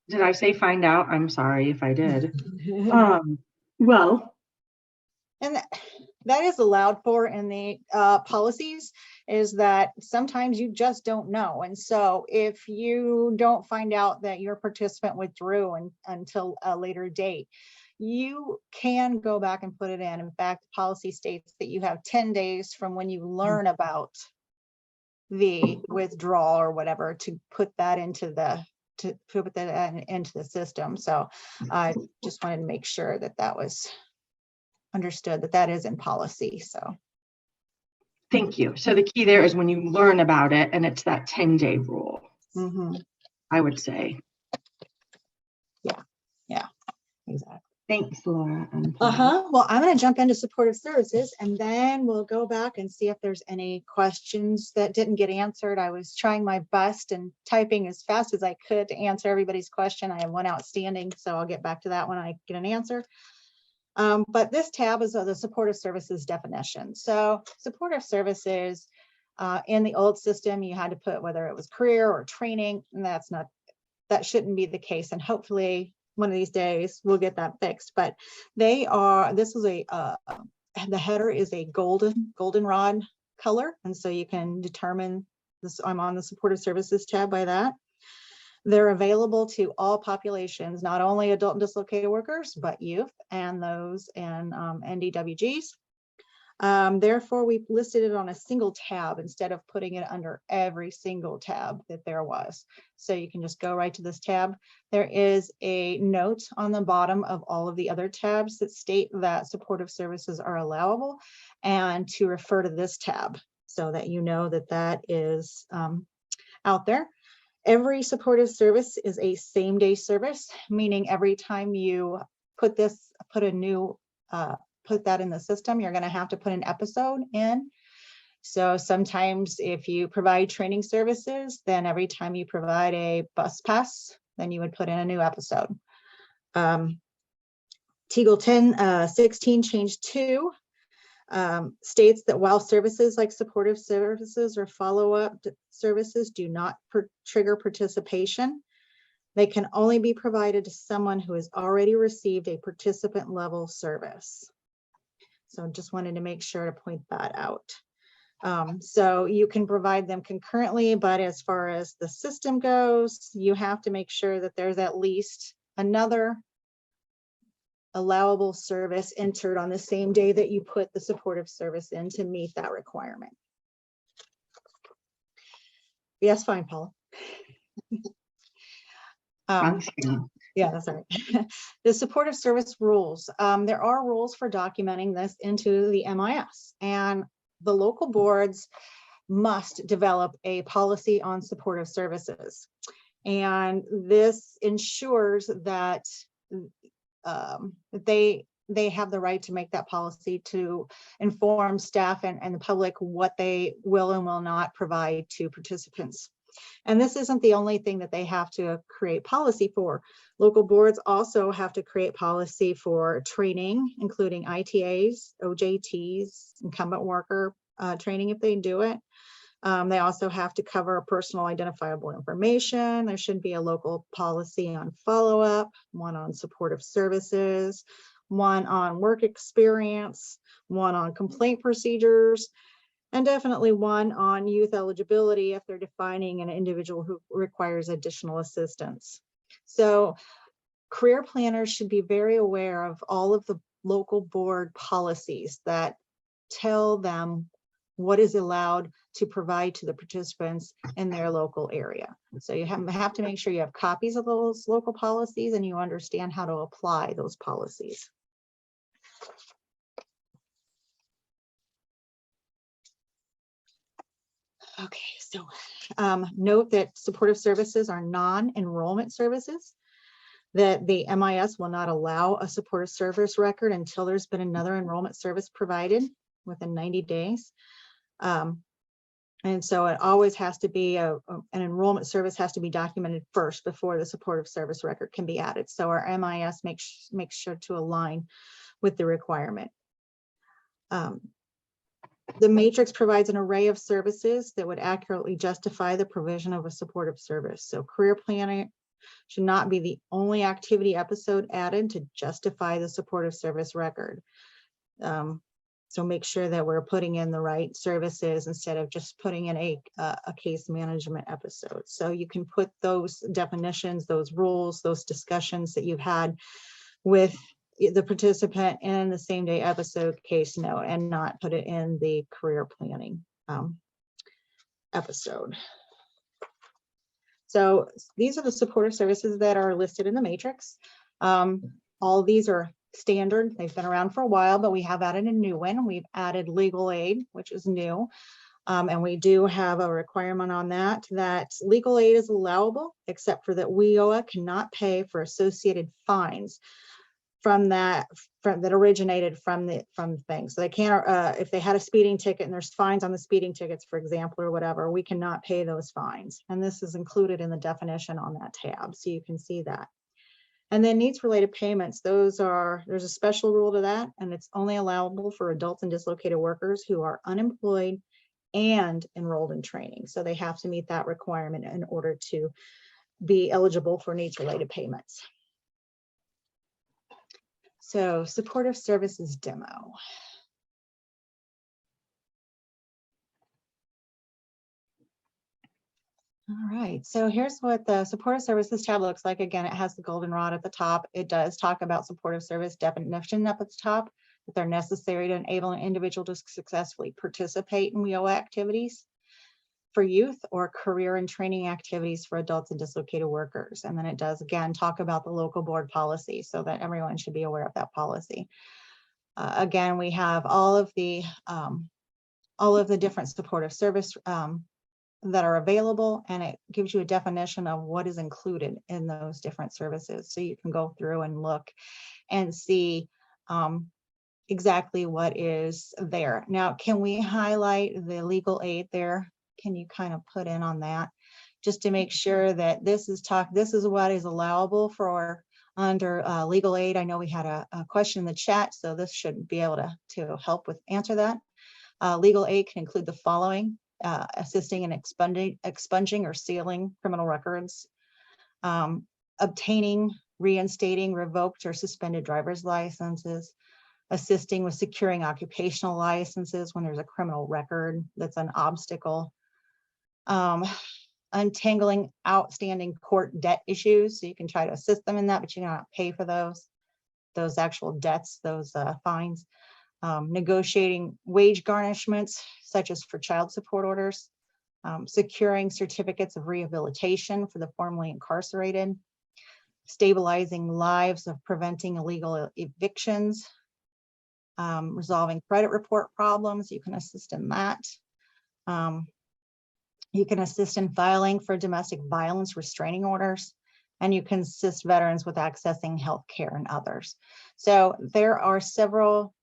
Speaker 3: Did I say find out? I'm sorry if I did. Well,
Speaker 2: and that is allowed for in the policies, is that sometimes you just don't know. And so if you don't find out that your participant withdrew until a later date, you can go back and put it in. In fact, the policy states that you have 10 days from when you learn about the withdrawal or whatever to put that into the system. So I just wanted to make sure that that was understood, that is in policy. So
Speaker 3: thank you. So the key there is when you learn about it, and it's that 10-day rule. I would say.
Speaker 2: Yeah, exactly.
Speaker 3: Thanks, Laura.
Speaker 2: Well, I'm going to jump into supportive services and then we'll go back and see if there's any questions that didn't get answered. I was trying my best and typing as fast as I could to answer everybody's question. I have one outstanding, so I'll get back to that when I get an answer. But this tab is the supportive services definition. So supportive services, in the old system, you had to put whether it was career or training, and that shouldn't be the case. And hopefully one of these days we'll get that fixed. But this is the header is a goldenrod color. And so you can determine this. I'm on the supportive services tab by that. They're available to all populations, not only adult and dislocated workers, but youth and those in NDWGs. Therefore, we've listed it on a single tab instead of putting it under every single tab that there was. So you can just go right to this tab. There is a note on the bottom of all of the other tabs that state that supportive services are allowable and to refer to this tab so that you know that that is out there. Every supportive service is a same-day service, meaning every time you put that in the system, you're going to have to put an episode in. So sometimes if you provide training services, then every time you provide a bus pass, then you would put in a new episode. Teagle 1016 change 2 states that while services like supportive services or follow-up services do not trigger participation, they can only be provided to someone who has already received a participant level service. So just wanted to make sure to point that out. So you can provide them concurrently, but as far as the system goes, you have to make sure that there's at least another allowable service entered on the same day that you put the supportive service in to meet that requirement. Yes, fine, Paula. Yeah, that's all right. The supportive service rules. There are rules for documenting this into the MIS, and the local boards must develop a policy on supportive services. And this ensures that they have the right to make that policy to inform staff and the public what they will and will not provide to participants. And this isn't the only thing that they have to create policy for. Local boards also have to create policy for training, including ITAs, OJTs, incumbent worker training if they do it. They also have to cover personal identifiable information. There should be a local policy on follow-up, one on supportive services, one on work experience, one on complaint procedures, and definitely one on youth eligibility if they're defining an individual who requires additional assistance. So career planners should be very aware of all of the local board policies that tell them what is allowed to provide to the participants in their local area. So you have to make sure you have copies of those local policies and you understand how to apply those policies. Okay, so note that supportive services are non-enrollment services, that the MIS will not allow a supportive service record until there's been another enrollment service provided within 90 days. And so it always has to be an enrollment service has to be documented first before the supportive service record can be added. So our MIS makes sure to align with the requirement. The matrix provides an array of services that would accurately justify the provision of a supportive service. So career planning should not be the only activity episode added to justify the supportive service record. So make sure that we're putting in the right services instead of just putting in a case management episode. So you can put those definitions, those rules, those discussions that you've had with the participant in the same day episode case note and not put it in the career planning episode. So these are the supportive services that are listed in the matrix. All these are standard. They've been around for a while, but we have added a new one. We've added legal aid, which is new. And we do have a requirement on that legal aid is allowable, except for that WIOA cannot pay for associated fines that originated from things. So they can't, if they had a speeding ticket and there's fines on the speeding tickets, for example, or whatever, we cannot pay those fines. And this is included in the definition on that tab. So you can see that. And then needs related payments, there's a special rule to that, and it's only allowable for adults and dislocated workers who are unemployed and enrolled in training. So they have to meet that requirement in order to be eligible for needs related payments. So supportive services demo. All right, so here's what the supportive services tab looks like. Again, it has the goldenrod at the top. It does talk about supportive service definition up at the top, that they're necessary to enable an individual to successfully participate in WIOA activities for youth or career and training activities for adults and dislocated workers. And then it does again talk about the local board policy, so that everyone should be aware of that policy. Again, we have all of the different supportive service that are available, and it gives you a definition of what is included in those different services. So you can go through and look and see exactly what is there. Now, can we highlight the legal aid there? Can you kind of put in on that just to make sure that this is what is allowable for under legal aid? I know we had a question in the chat, so this should be able to help with answer that. Legal aid can include the following: assisting in expunging or sealing criminal records, obtaining, reinstating revoked or suspended driver's licenses, assisting with securing occupational licenses when there's a criminal record that's an obstacle, untangling outstanding court debt issues. So you can try to assist them in that, but you cannot pay for those actual debts, those fines. Negotiating wage garnishments, such as for child support orders, securing certificates of rehabilitation for the formerly incarcerated, stabilizing lives of preventing illegal evictions, resolving credit report problems. You can assist in that. You can assist in filing for domestic violence restraining orders, and you can assist veterans with accessing health care and others. So there are several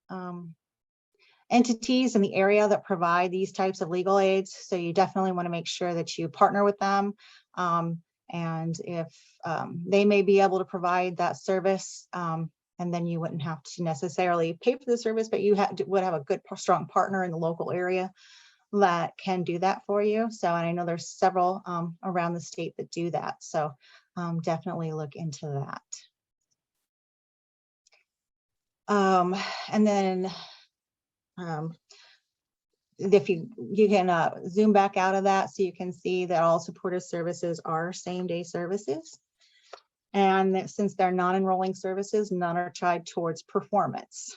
Speaker 2: entities in the area that provide these types of legal aids. So you definitely want to make sure that you partner with them. And if they may be able to provide that service, and then you wouldn't have to necessarily pay for the service, but you would have a good, strong partner in the local area that can do that for you. So, and I know there's several around the state that do that. So definitely look into that. And then if you can zoom back out of that, so you can see that all supportive services are same-day services. And that since they're non-enrolling services, none are tied towards performance.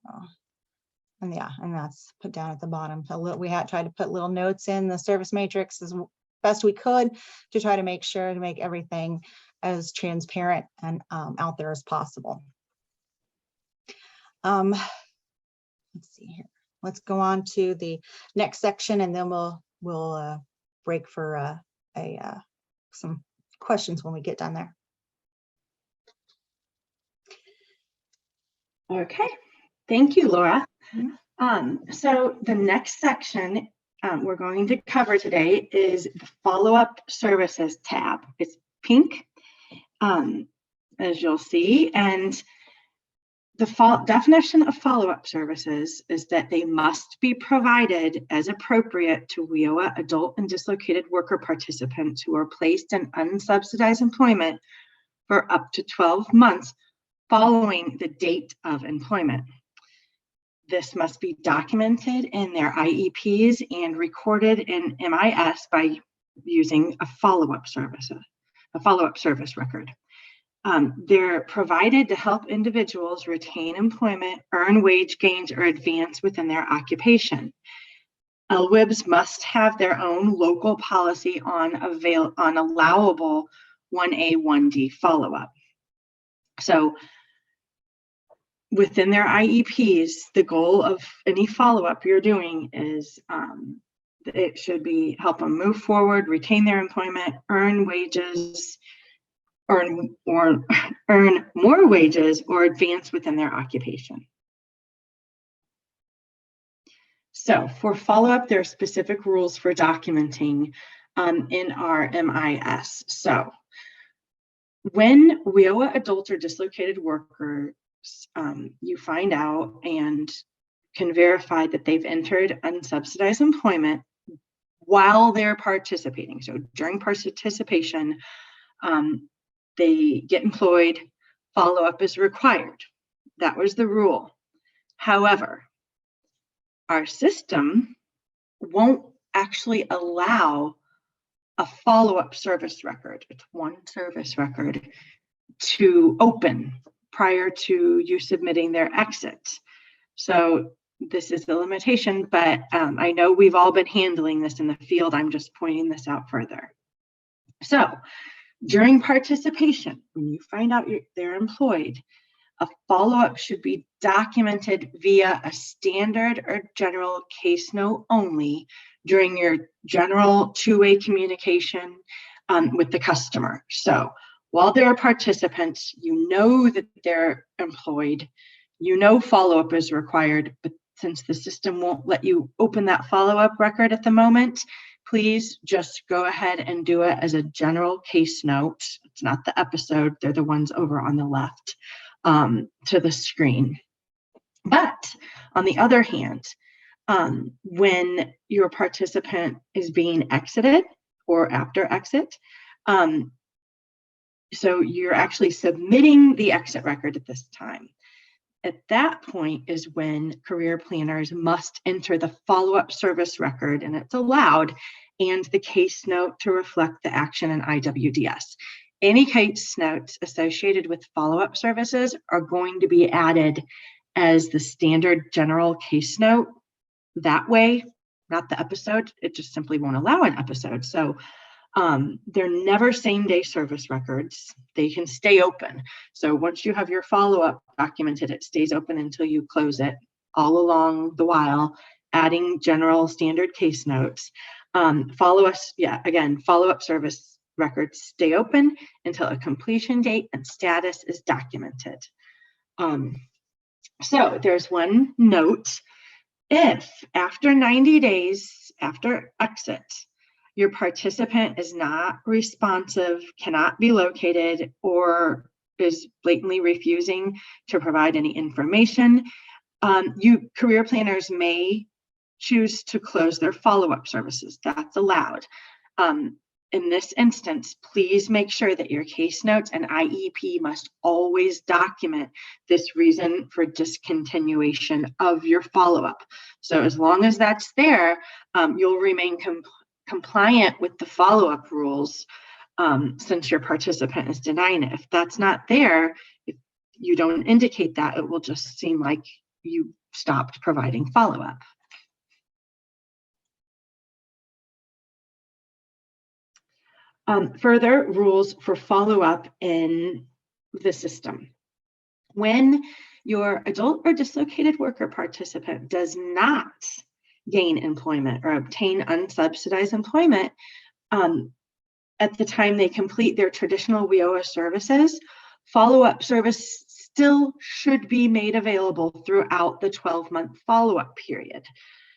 Speaker 2: So, and yeah, and that's put down at the bottom. So we had tried to put little notes in the service matrix as best we could to try to make sure to make everything as transparent and out there as possible. Let's see here. Let's go on to the next section, and then we'll break for some questions when we get done there.
Speaker 3: Okay, thank you, Laura.
Speaker 2: Mm-hmm.
Speaker 3: So the next section we're going to cover today is the follow-up services tab. It's pink, as you'll see, and the definition of follow-up services is that they must be provided as appropriate to WIOA adult and dislocated worker participants who are placed in unsubsidized employment for up to 12 months following the date of employment. This must be documented in their IEPs and recorded in MIS by using a follow-up service record. They're provided to help individuals retain employment, earn wage gains, or advance within their occupation. LWIBs must have their own local policy on allowable 1A, 1D follow-up. So within their IEPs, the goal of any follow-up you're doing is it should be help them move forward, retain their employment, earn wages, earn more wages, or advance within their occupation. So for follow-up, there are specific rules for documenting in our MIS. So when WIOA adults or dislocated workers, you find out and can verify that they've entered unsubsidized employment while they're participating. So during participation, they get employed, follow-up is required. That was the rule. However, our system won't actually allow a follow-up service record, it's one service record, to open prior to you submitting their exit. So this is the limitation, but I know we've all been handling this in the field. I'm just pointing this out further. So during participation, when you find out they're employed, a follow-up should be documented via a standard or general case note only during your general two-way communication with the customer. So while they're participants, you know that they're employed, you know follow-up is required, but since the system won't let you open that follow-up record at the moment, please just go ahead and do it as a general case note. It's not the episode, they're the ones over on the left to the screen. But on the other hand, when your participant is being exited or after exit, so you're actually submitting the exit record at this time. At that point is when career planners must enter the follow-up service record, and it's allowed, and the case note to reflect the action in IWDS. Any case notes associated with follow-up services are going to be added as the standard general case note. That way, not the episode, it just simply won't allow an episode. So they're never same-day service records. They can stay open. So once you have your follow-up documented, it stays open until you close it, all along the while, adding general standard case notes. Follow-up service records stay open until a completion date and status is documented. So there's one note. If after 90 days after exit, your participant is not responsive, cannot be located, or is blatantly refusing to provide any information, career planners may choose to close their follow-up services. That's allowed. In this instance, please make sure that your case notes and IEP must always document this reason for discontinuation of your follow-up. So as long as that's there, you'll remain compliant with the follow-up rules since your participant is denying it. If that's not there, if you don't indicate that, it will just seem like you stopped providing follow-up. Further rules for follow-up in the system. When your adult or dislocated worker participant does not gain employment or obtain unsubsidized employment at the time they complete their traditional WIOA services, follow-up service still should be made available throughout the 12-month follow-up period.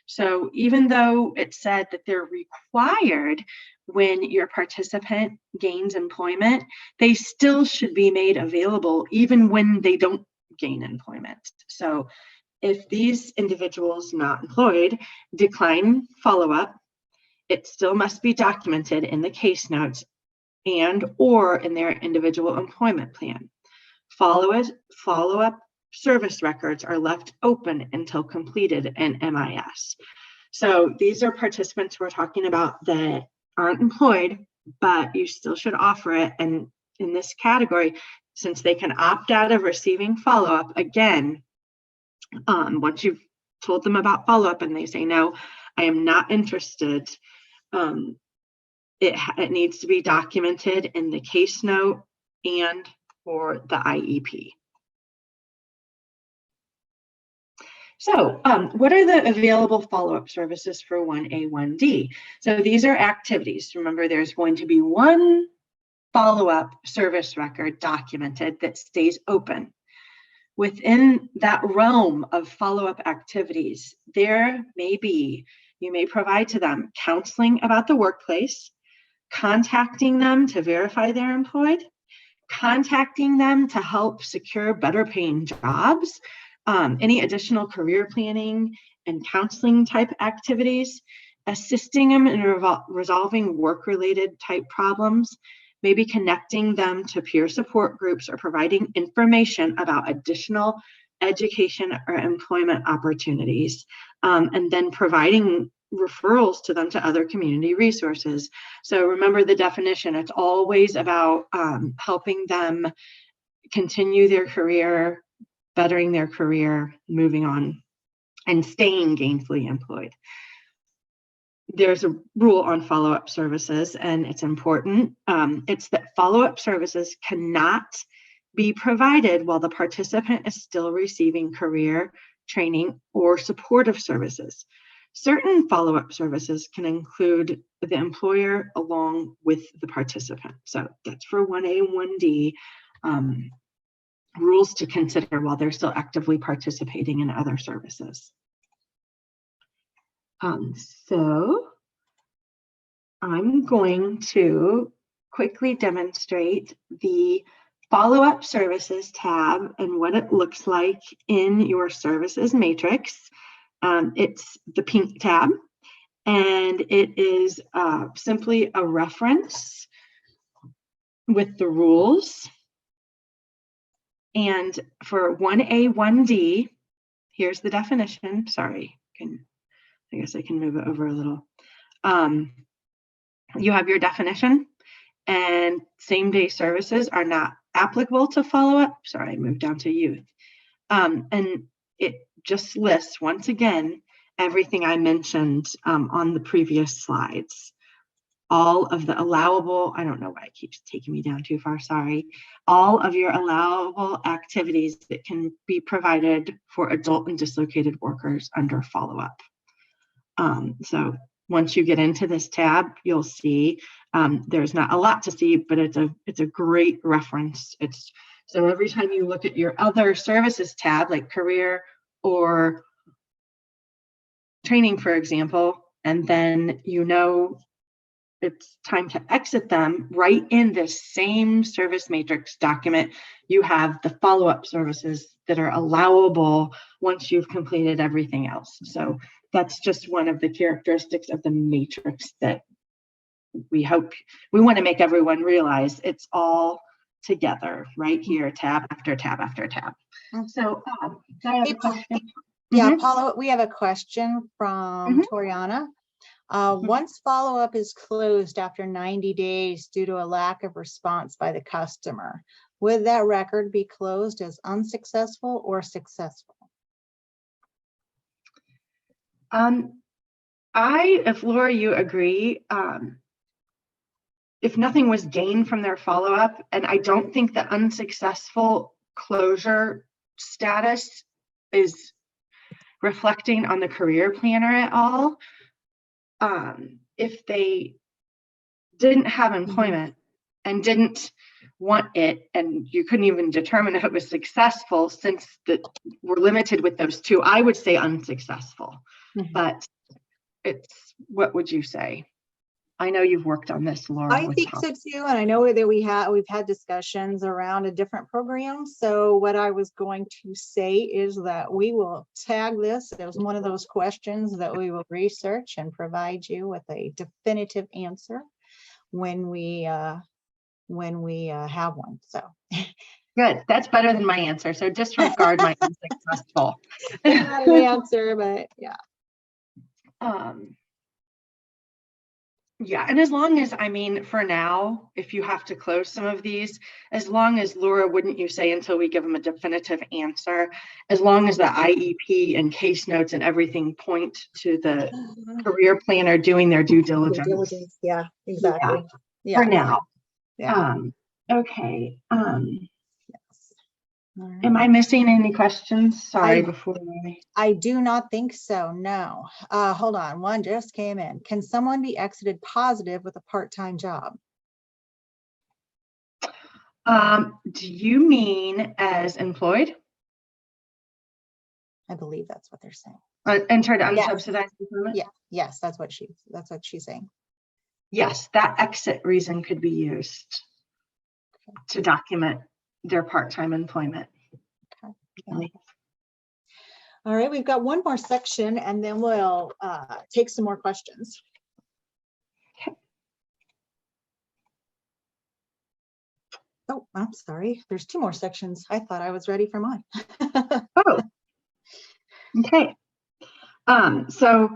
Speaker 3: So even though it said that they're required when your participant gains employment, they still should be made available even when they don't gain employment. So if these individuals not employed decline follow-up, it still must be documented in the case notes and or in their individual employment plan. Follow-up service records are left open until completed in MIS. So these are participants we're talking about that aren't employed, but you still should offer it. And in this category, since they can opt out of receiving follow-up, again, once you've told them about follow-up and they say, no, I am not interested, it needs to be documented in the case note and or the IEP. So what are the available follow-up services for 1A, 1D? So these are activities. Remember, there's going to be one follow-up service record documented that stays open. Within that realm of follow-up activities, you may provide to them counseling about the workplace, contacting them to verify they're employed, contacting them to help secure better paying jobs, any additional career planning and counseling type activities, assisting them in resolving work-related type problems, maybe connecting them to peer support groups or providing information about additional education or employment opportunities, and then providing referrals to them to other community resources. So remember the definition, it's always about helping them continue their career, bettering their career, moving on, and staying gainfully employed. There's a rule on follow-up services, and it's important. It's that follow-up services cannot be provided while the participant is still receiving career training or supportive services. Certain follow-up services can include the employer along with the participant. So that's for 1A and 1D rules to consider while they're still actively participating in other services. So I'm going to quickly demonstrate the follow-up services tab and what it looks like in your services matrix. It's the pink tab, and it is simply a reference with the rules. And for 1A, 1D, here's the definition. Sorry, I guess I can move it over a little. You have your definition, and same-day services are not applicable to follow-up. Sorry, I moved down to youth. And it just lists, once again, everything I mentioned on the previous slides. All of the allowable, I don't know why it keeps taking me down too far, sorry. All of your allowable activities that can be provided for adult and dislocated workers under follow-up. So once you get into this tab, you'll see there's not a lot to see, but it's a great reference. So every time you look at your other services tab, like career or training, for example, and then you know it's time to exit them, right in this same service matrix document, you have the follow-up services that are allowable once you've completed everything else. So that's just one of the characteristics of the matrix that we want to make everyone realize it's all together right here, tab after tab after tab. So I have a question.
Speaker 2: Yeah, Paula, we have a question from Toriana. Once follow-up is closed after 90 days due to a lack of response by the customer, would that record be closed as unsuccessful or successful?
Speaker 3: If Laura, you agree, if nothing was gained from their follow-up, and I don't think the unsuccessful closure status is reflecting on the career planner at all. If they didn't have employment and didn't want it, and you couldn't even determine if it was successful, since we're limited with those two, I would say unsuccessful. But what would you say? I know you've worked on this, Laura.
Speaker 2: I think so too, and I know that we've had discussions around a different program. So what I was going to say is that we will tag this as one of those questions that we will research and provide you with a definitive answer when we have one. So
Speaker 3: good. That's better than my answer. So disregard my unsuccessful.
Speaker 2: Not an answer, but yeah.
Speaker 3: Yeah, and as long as, I mean, for now, if you have to close some of these, as long as, Laura, wouldn't you say, until we give them a definitive answer, as long as the IEP and case notes and everything point to the career planner doing their due diligence.
Speaker 2: Yeah, exactly.
Speaker 3: Yeah, for now.
Speaker 2: Yeah.
Speaker 3: Okay.
Speaker 2: Right.
Speaker 3: Am I missing any questions? Sorry,
Speaker 2: I do not think so, no. Hold on, one just came in. Can someone be exited positive with a part-time job?
Speaker 3: Do you mean as employed?
Speaker 2: I believe that's what they're saying.
Speaker 3: Entered unsubsidized employment?
Speaker 2: Yeah, yes, that's what she's saying.
Speaker 3: Yes, that exit reason could be used to document their part-time employment.
Speaker 2: Okay. All right, we've got one more section and then we'll take some more questions.
Speaker 3: Okay.
Speaker 2: Oh, I'm sorry. There's two more sections. I thought I was ready for mine.
Speaker 3: Oh, okay. So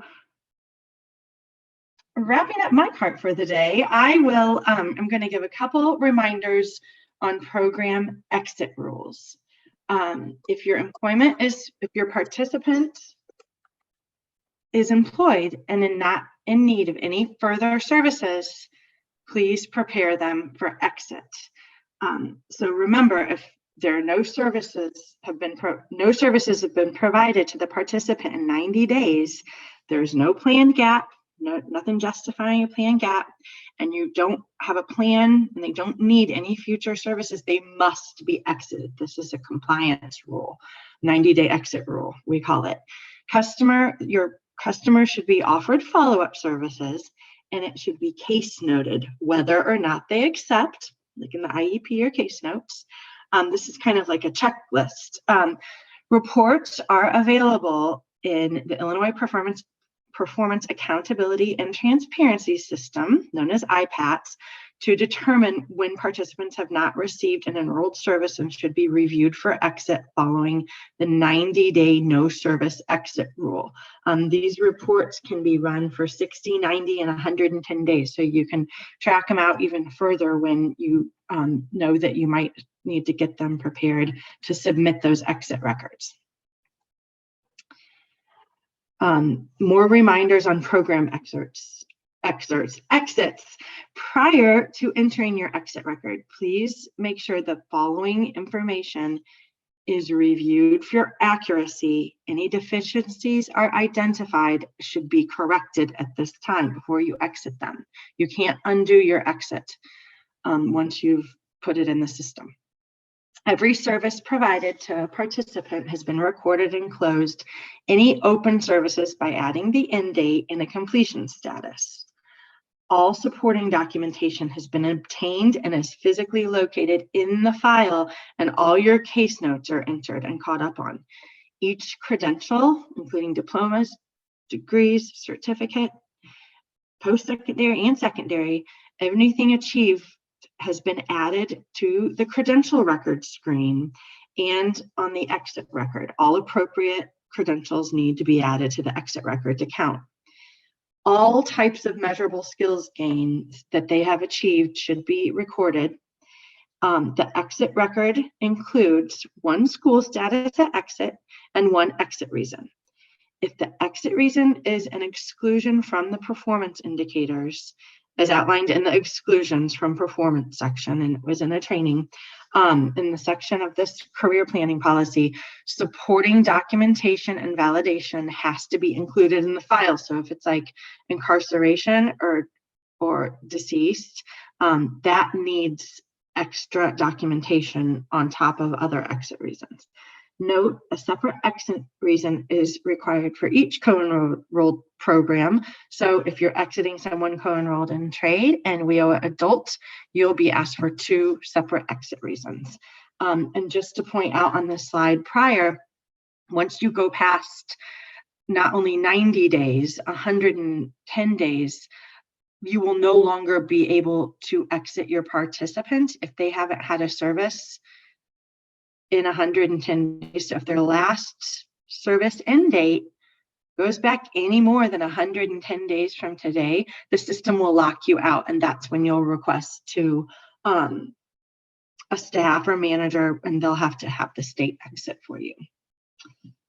Speaker 3: wrapping up my part for the day, I'm going to give a couple reminders on program exit rules. If your participant is employed and not in need of any further services, please prepare them for exit. So remember, if there are no services have been provided to the participant in 90 days, there's no planned gap, nothing justifying a planned gap, and you don't have a plan and they don't need any future services, they must be exited. This is a compliance rule, 90-day exit rule, we call it. Your customer should be offered follow-up services, and it should be case noted whether or not they accept, like in the IEP or case notes. This is kind of like a checklist. Reports are available in the Illinois Performance Accountability and Transparency System, known as IPATS, to determine when participants have not received an enrolled service and should be reviewed for exit following the 90-day no service exit rule. These reports can be run for 60, 90, and 110 days, so you can track them out even further when you know that you might need to get them prepared to submit those exit records. More reminders on program exits. Prior to entering your exit record, please make sure the following information is reviewed for accuracy. Any deficiencies are identified should be corrected at this time before you exit them. You can't undo your exit once you've put it in the system. Every service provided to a participant has been recorded and closed. Any open services by adding the end date and a completion status. All supporting documentation has been obtained and is physically located in the file, and all your case notes are entered and caught up on. Each credential, including diplomas, degrees, certificate, post-secondary and secondary, anything achieved has been added to the credential record screen and on the exit record. All appropriate credentials need to be added to the exit record to count. All types of measurable skills gains that they have achieved should be recorded. The exit record includes one school status to exit and one exit reason. If the exit reason is an exclusion from the performance indicators, as outlined in the exclusions from performance section, and it was in a training, in the section of this career planning policy, supporting documentation and validation has to be included in the file. So if it's like incarceration or deceased, that needs extra documentation on top of other exit reasons. Note, a separate exit reason is required for each co-enrolled program. So if you're exiting someone co-enrolled in trade and WIOA adult, you'll be asked for 2 separate exit reasons. And just to point out on this slide prior, once you go past not only 90 days, 110 days, you will no longer be able to exit your participant if they haven't had a service in 110 days. So if their last service end date goes back any more than 110 days from today, the system will lock you out, and that's when you'll request to a staff or manager, and they'll have to have the state exit for you.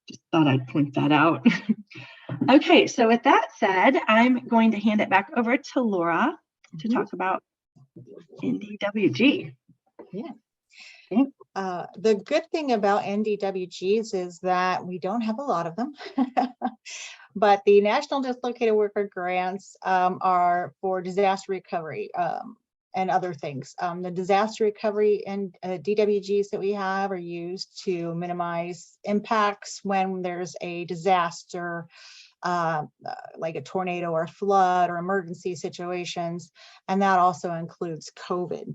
Speaker 3: Just thought I'd point that out. Okay, so with that said, I'm going to hand it back over to Laura to talk about NDWG.
Speaker 2: Yeah.
Speaker 3: Okay.
Speaker 2: The good thing about NDWGs is that we don't have a lot of them, but the National Dislocated Worker Grants are for disaster recovery and other things. The disaster recovery and DWGs that we have are used to minimize impacts when there's a disaster like a tornado or flood or emergency situations, and that also includes COVID.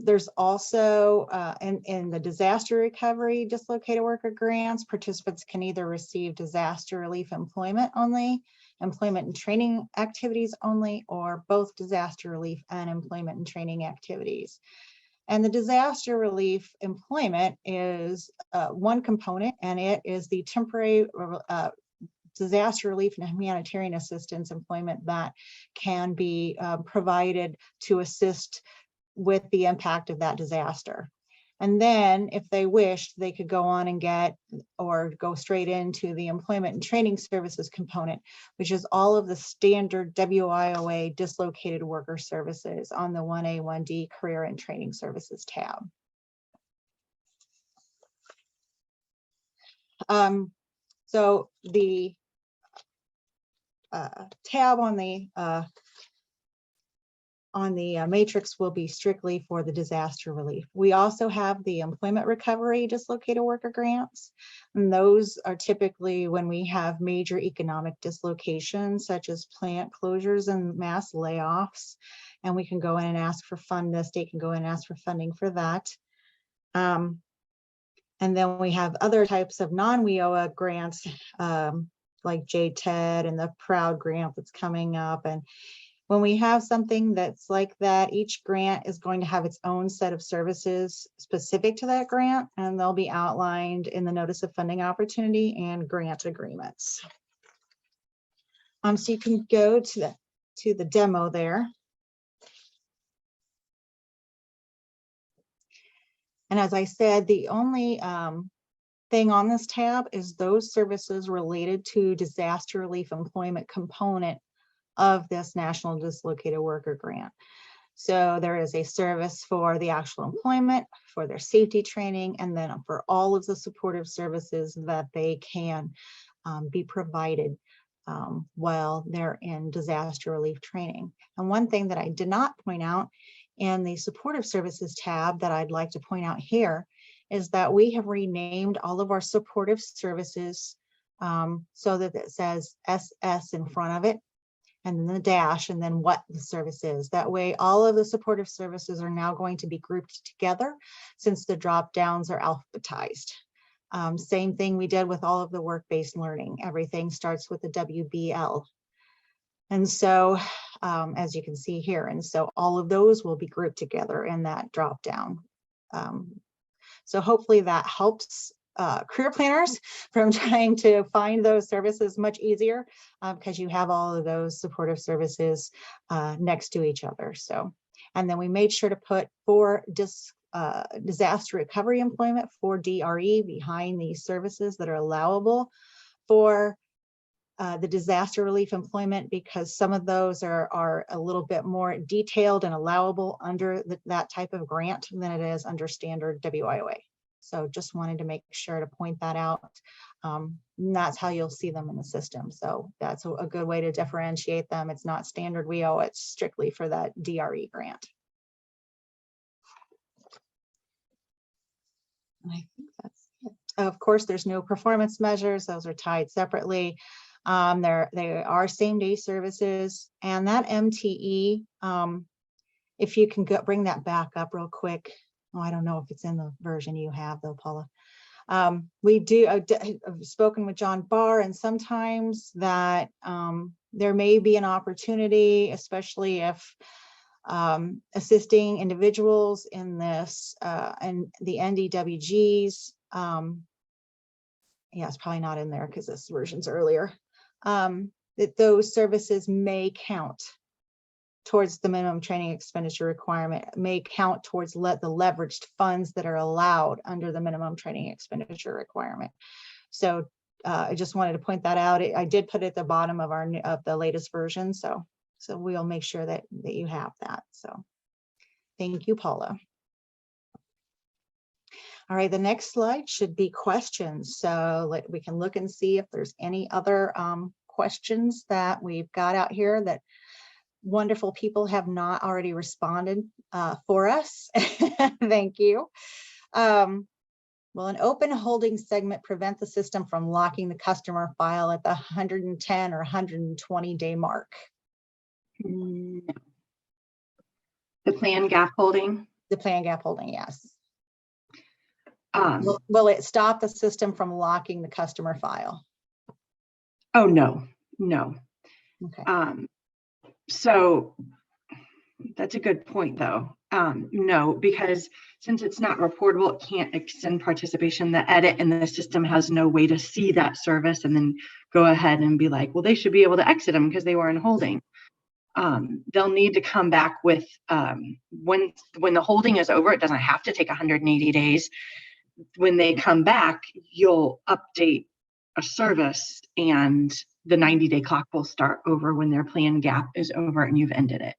Speaker 2: There's also in the disaster recovery dislocated worker grants, participants can either receive disaster relief employment only, employment and training activities only, or both disaster relief and employment and training activities. And the disaster relief employment is one component, and it is the temporary disaster relief and humanitarian assistance employment that can be provided to assist with the impact of that disaster. And then if they wish, they could go on and get or go straight into the employment and training services component, which is all of the standard WIOA dislocated worker services on the 1A, 1D career and training services tab. So the tab on the matrix will be strictly for the disaster relief. We also have the employment recovery dislocated worker grants, and those are typically when we have major economic dislocations such as plant closures and mass layoffs, and we can go in and ask for the state can go in and ask for funding for that. And then we have other types of non-WIOA grants like JTED and the PROUD grant that's coming up. And when we have something that's like that, each grant is going to have its own set of services specific to that grant, and they'll be outlined in the notice of funding opportunity and grant agreements. So you can go to the demo there. And as I said, the only thing on this tab is those services related to disaster relief employment component of this National Dislocated Worker Grant. So there is a service for the actual employment, for their safety training, and then for all of the supportive services that they can be provided while they're in disaster relief training. And one thing that I did not point out in the supportive services tab that I'd like to point out here is that we have renamed all of our supportive services so that it says SS in front of it, and then the dash, and then what the service is. That way, all of the supportive services are now going to be grouped together since the drop downs are alphabetized. Same thing we did with all of the work-based learning. Everything starts with the WBL. And so, as you can see here, and so all of those will be grouped together in that drop down. So hopefully that helps career planners from trying to find those services much easier because you have all of those supportive services next to each other. So, and then we made sure to put for disaster recovery employment for DRE behind these services that are allowable for the disaster relief employment, because some of those are a little bit more detailed and allowable under that type of grant than it is under standard WIOA. So just wanted to make sure to point that out. And that's how you'll see them in the system. So that's a good way to differentiate them. It's not standard WIOA, it's strictly for that DRE grant. And I think that's it. Of course, there's no performance measures. Those are tied separately. They are same-day services, and that MTE, if you can bring that back up real quick. Oh, I don't know if it's in the version you have though, Paula. We do, I've spoken with John Barr, and sometimes that there may be an opportunity, especially if assisting individuals in this and the NDWGs. Yeah, it's probably not in there because this version's earlier. That those services may count towards the minimum training expenditure requirement, may count towards the leveraged funds that are allowed under the minimum training expenditure requirement. So I just wanted to point that out. I did put it at the bottom of the latest version, so we'll make sure that you have that. So thank you, Paula. All right, the next slide should be questions. So we can look and see if there's any other questions that we've got out here that wonderful people have not already responded for us. Thank you. Will an open holding segment prevent the system from locking the customer file at the 110 or 120 day mark?
Speaker 3: No. The plan gap holding.
Speaker 2: The plan gap holding, yes.
Speaker 3: Um,
Speaker 2: Will it stop the system from locking the customer file?
Speaker 3: oh, no, no.
Speaker 2: Okay.
Speaker 3: So that's a good point, though. No, because since it's not reportable, it can't extend participation. The edit in the system has no way to see that service and then go ahead and be like, well, they should be able to exit them because they were in holding. They'll need to come back with when the holding is over. It doesn't have to take 180 days. When they come back, you'll update a service and the 90-day clock will start over when their plan gap is over and you've ended it.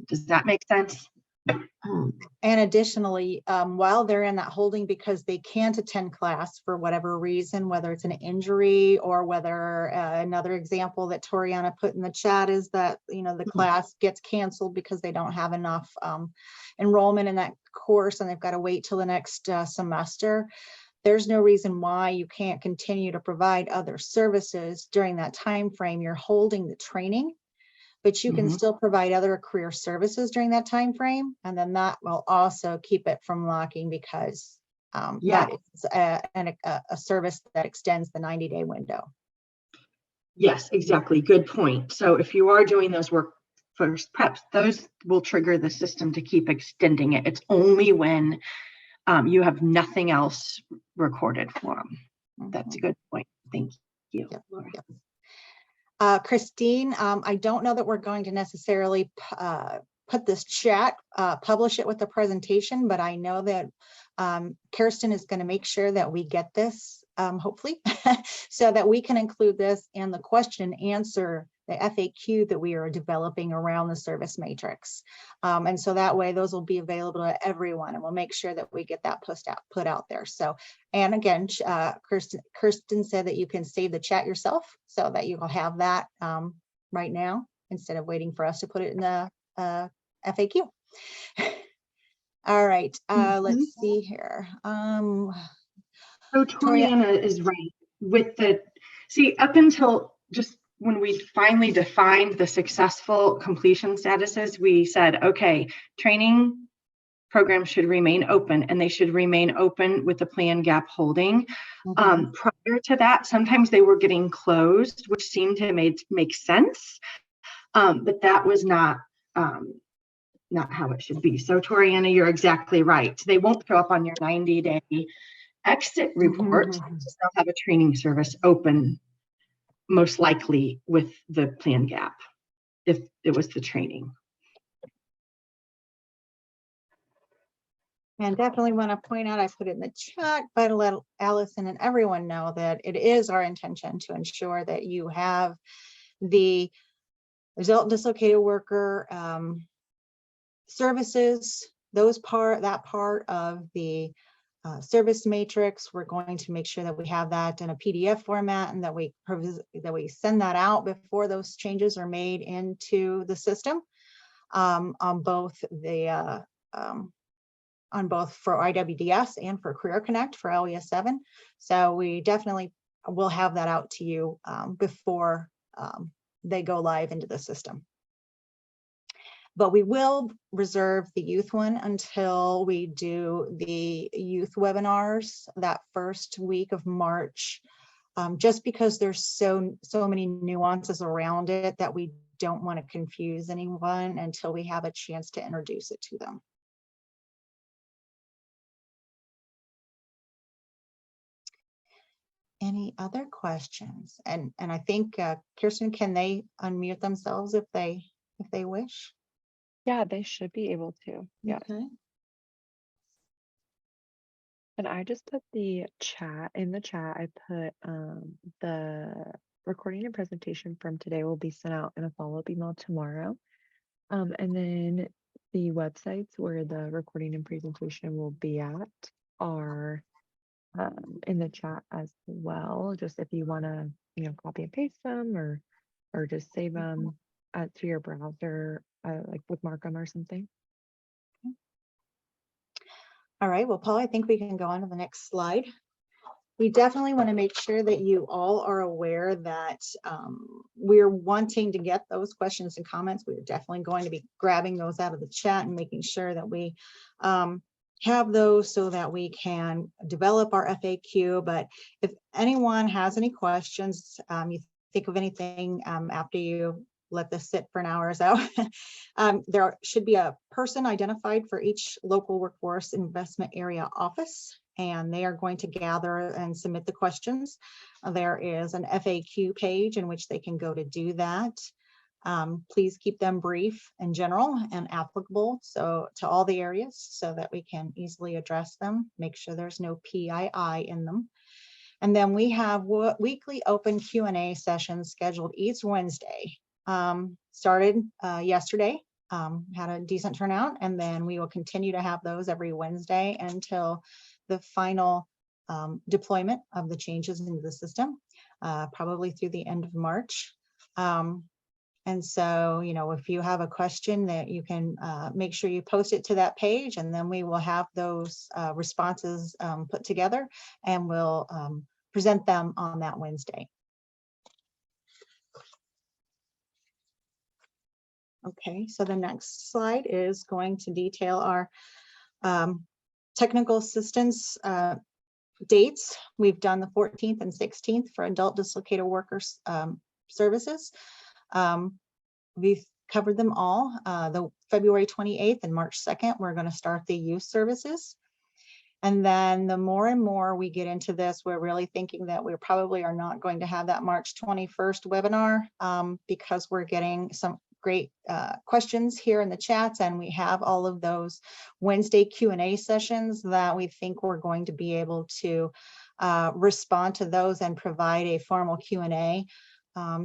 Speaker 3: Does that make sense?
Speaker 2: And additionally, while they're in that holding, because they can't attend class for whatever reason, whether it's an injury or whether another example that Toriana put in the chat is that, the class gets canceled because they don't have enough enrollment in that course and they've got to wait till the next semester. There's no reason why you can't continue to provide other services during that time frame. You're holding the training, but you can still provide other career services during that time frame, and then that will also keep it from locking because that is a service that extends the 90-day window.
Speaker 3: Yes, exactly. Good point. So if you are doing those workforce preps, those will trigger the system to keep extending it. It's only when you have nothing else recorded for them. That's a good point. Thank you, Laura.
Speaker 2: Christine, I don't know that we're going to necessarily put this chat, publish it with the presentation, but I know that Kirsten is going to make sure that we get this, hopefully, so that we can include this in the question and answer, the FAQ that we are developing around the service matrix. And so that way those will be available to everyone, and we'll make sure that we get that put out there. So, and again, Kirsten said that you can save the chat yourself so that you will have that right now instead of waiting for us to put it in the FAQ. All right, let's see here.
Speaker 3: So Toriana is right with up until just when we finally defined the successful completion statuses, we said, okay, training programs should remain open and they should remain open with the plan gap holding. Prior to that, sometimes they were getting closed, which seemed to make sense, but that was not how it should be. So Toriana, you're exactly right. They won't show up on your 90-day exit report. Just they'll have a training service open, most likely with the plan gap, if it was the training.
Speaker 2: And definitely want to point out, I put it in the chat, but to let Allison and everyone know that it is our intention to ensure that you have the result dislocated worker services, that part of the service matrix. We're going to make sure that we have that in a PDF format and that we send that out before those changes are made into the system on both for IWDS and for Career Connect for LES 7. So we definitely will have that out to you before they go live into the system. But we will reserve the youth one until we do the youth webinars that first week of March, just because there's so many nuances around it that we don't want to confuse anyone until we have a chance to introduce it to them. Any other questions? And I think Kirsten, can they unmute themselves if they wish?
Speaker 1: Yeah, they should be able to. Yeah.
Speaker 2: Okay.
Speaker 1: And I just put the chat in the chat. I put the recording and presentation from today will be sent out in a follow-up email tomorrow. And then the websites where the recording and presentation will be at are in the chat as well. Just if you want to, copy and paste them or just save them to your browser, like bookmark them or something.
Speaker 2: All right, well, Paul, I think we can go on to the next slide. We definitely want to make sure that you all are aware that we're wanting to get those questions and comments. We're definitely going to be grabbing those out of the chat and making sure that we have those so that we can develop our FAQ. But if anyone has any questions, you think of anything after you let this sit for an hour or so, there should be a person identified for each local workforce investment area office, and they are going to gather and submit the questions. There is an FAQ page in which they can go to do that. Please keep them brief and general and applicable to all the areas so that we can easily address them. Make sure there's no PII in them. And then we have weekly open Q&A sessions scheduled each Wednesday. Started yesterday, had a decent turnout, and then we will continue to have those every Wednesday until the final deployment of the changes into the system, probably through the end of March. And so, you know, if you have a question, that you can make sure you post it to that page, and then we will have those responses put together, and we'll present them on that Wednesday. Okay, so the next slide is going to detail our technical assistance dates. We've done the 14th and 16th for adult dislocated workers services. We've covered them all. The February 28th and March 2nd, we're going to start the youth services. And then the more and more we get into this, we're really thinking that we probably are not going to have that March 21st webinar because we're getting some great questions here in the chats, and we have all of those Wednesday Q&A sessions that we think we're going to be able to respond to those and provide a formal Q&A,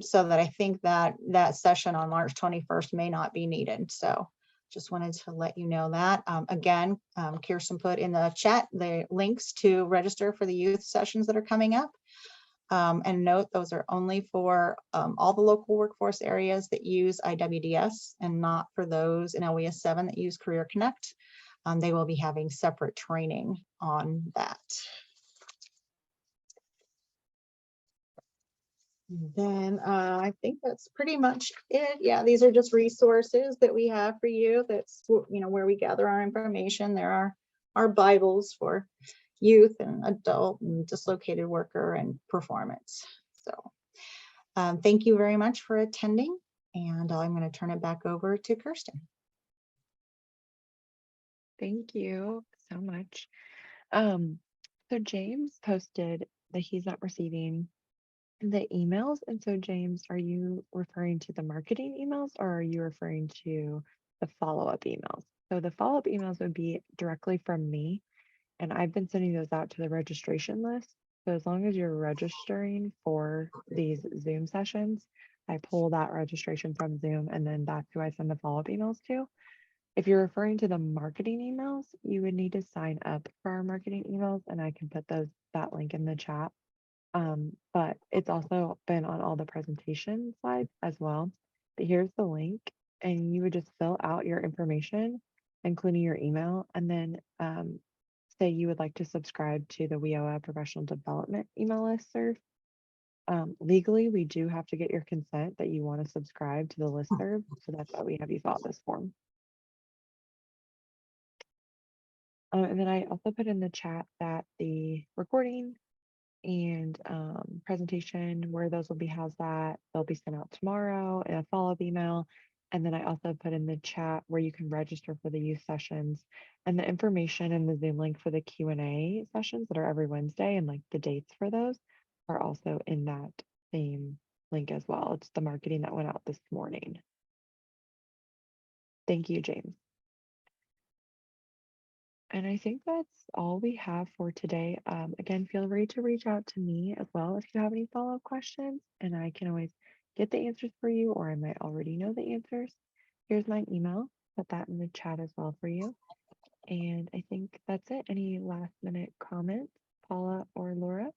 Speaker 2: so that I think that that session on March 21st may not be needed. So just wanted to let you know that. Again, Kirsten put in the chat the links to register for the youth sessions that are coming up. And note, those are only for all the local workforce areas that use IWDS, and not for those in LWS 7 that use Career Connect. They will be having separate training on that. Then I think that's pretty much it. Yeah, these are just resources that we have for you. That's, you know, where we gather our information. There are our Bibles for youth and adult and dislocated worker and performance. So thank you very much for attending, and I'm going to turn it back over to Kirsten.
Speaker 1: Thank you so much. So James posted that he's not receiving the emails. And so James, are you referring to the marketing emails, or are you referring to the follow-up emails? So the follow-up emails would be directly from me, and I've been sending those out to the registration list. So as long as you're registering for these Zoom sessions, I pull that registration from Zoom, and then that's who I send the follow-up emails to. If you're referring to the marketing emails, you would need to sign up for our marketing emails, and I can put that link in the chat. But it's also been on all the presentation slides as well. But here's the link, and you would just fill out your information, including your email, and then say you would like to subscribe to the WIOA professional development email listserv. Legally, we do have to get your consent that you want to subscribe to the listserv, so that's why we have you fill out this form. And then I also put in the chat that the recording and presentation, where those will be housed at, they'll be sent out tomorrow in a follow-up email. And then I also put in the chat where you can register for the youth sessions, and the information and the Zoom link for the Q&A sessions that are every Wednesday, and like the dates for those are also in that same link as well. It's the marketing that went out this morning. Thank you, James. And I think that's all we have for today. Again, feel free to reach out to me as well if you have any follow-up questions, and I can always get the answers for you, or I might already know the answers. Here's my email, put that in the chat as well for you. And I think that's it. Any last minute comments, Paula or Laura?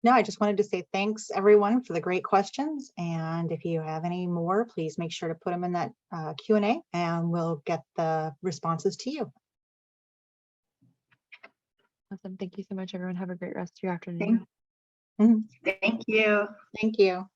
Speaker 2: No, I just wanted to say thanks everyone for the great questions. And if you have any more, please make sure to put them in that Q&A, and we'll get the responses to you.
Speaker 1: Awesome. Thank you so much, everyone. Have a great rest of your afternoon.
Speaker 3: Thank you.
Speaker 2: Thank you.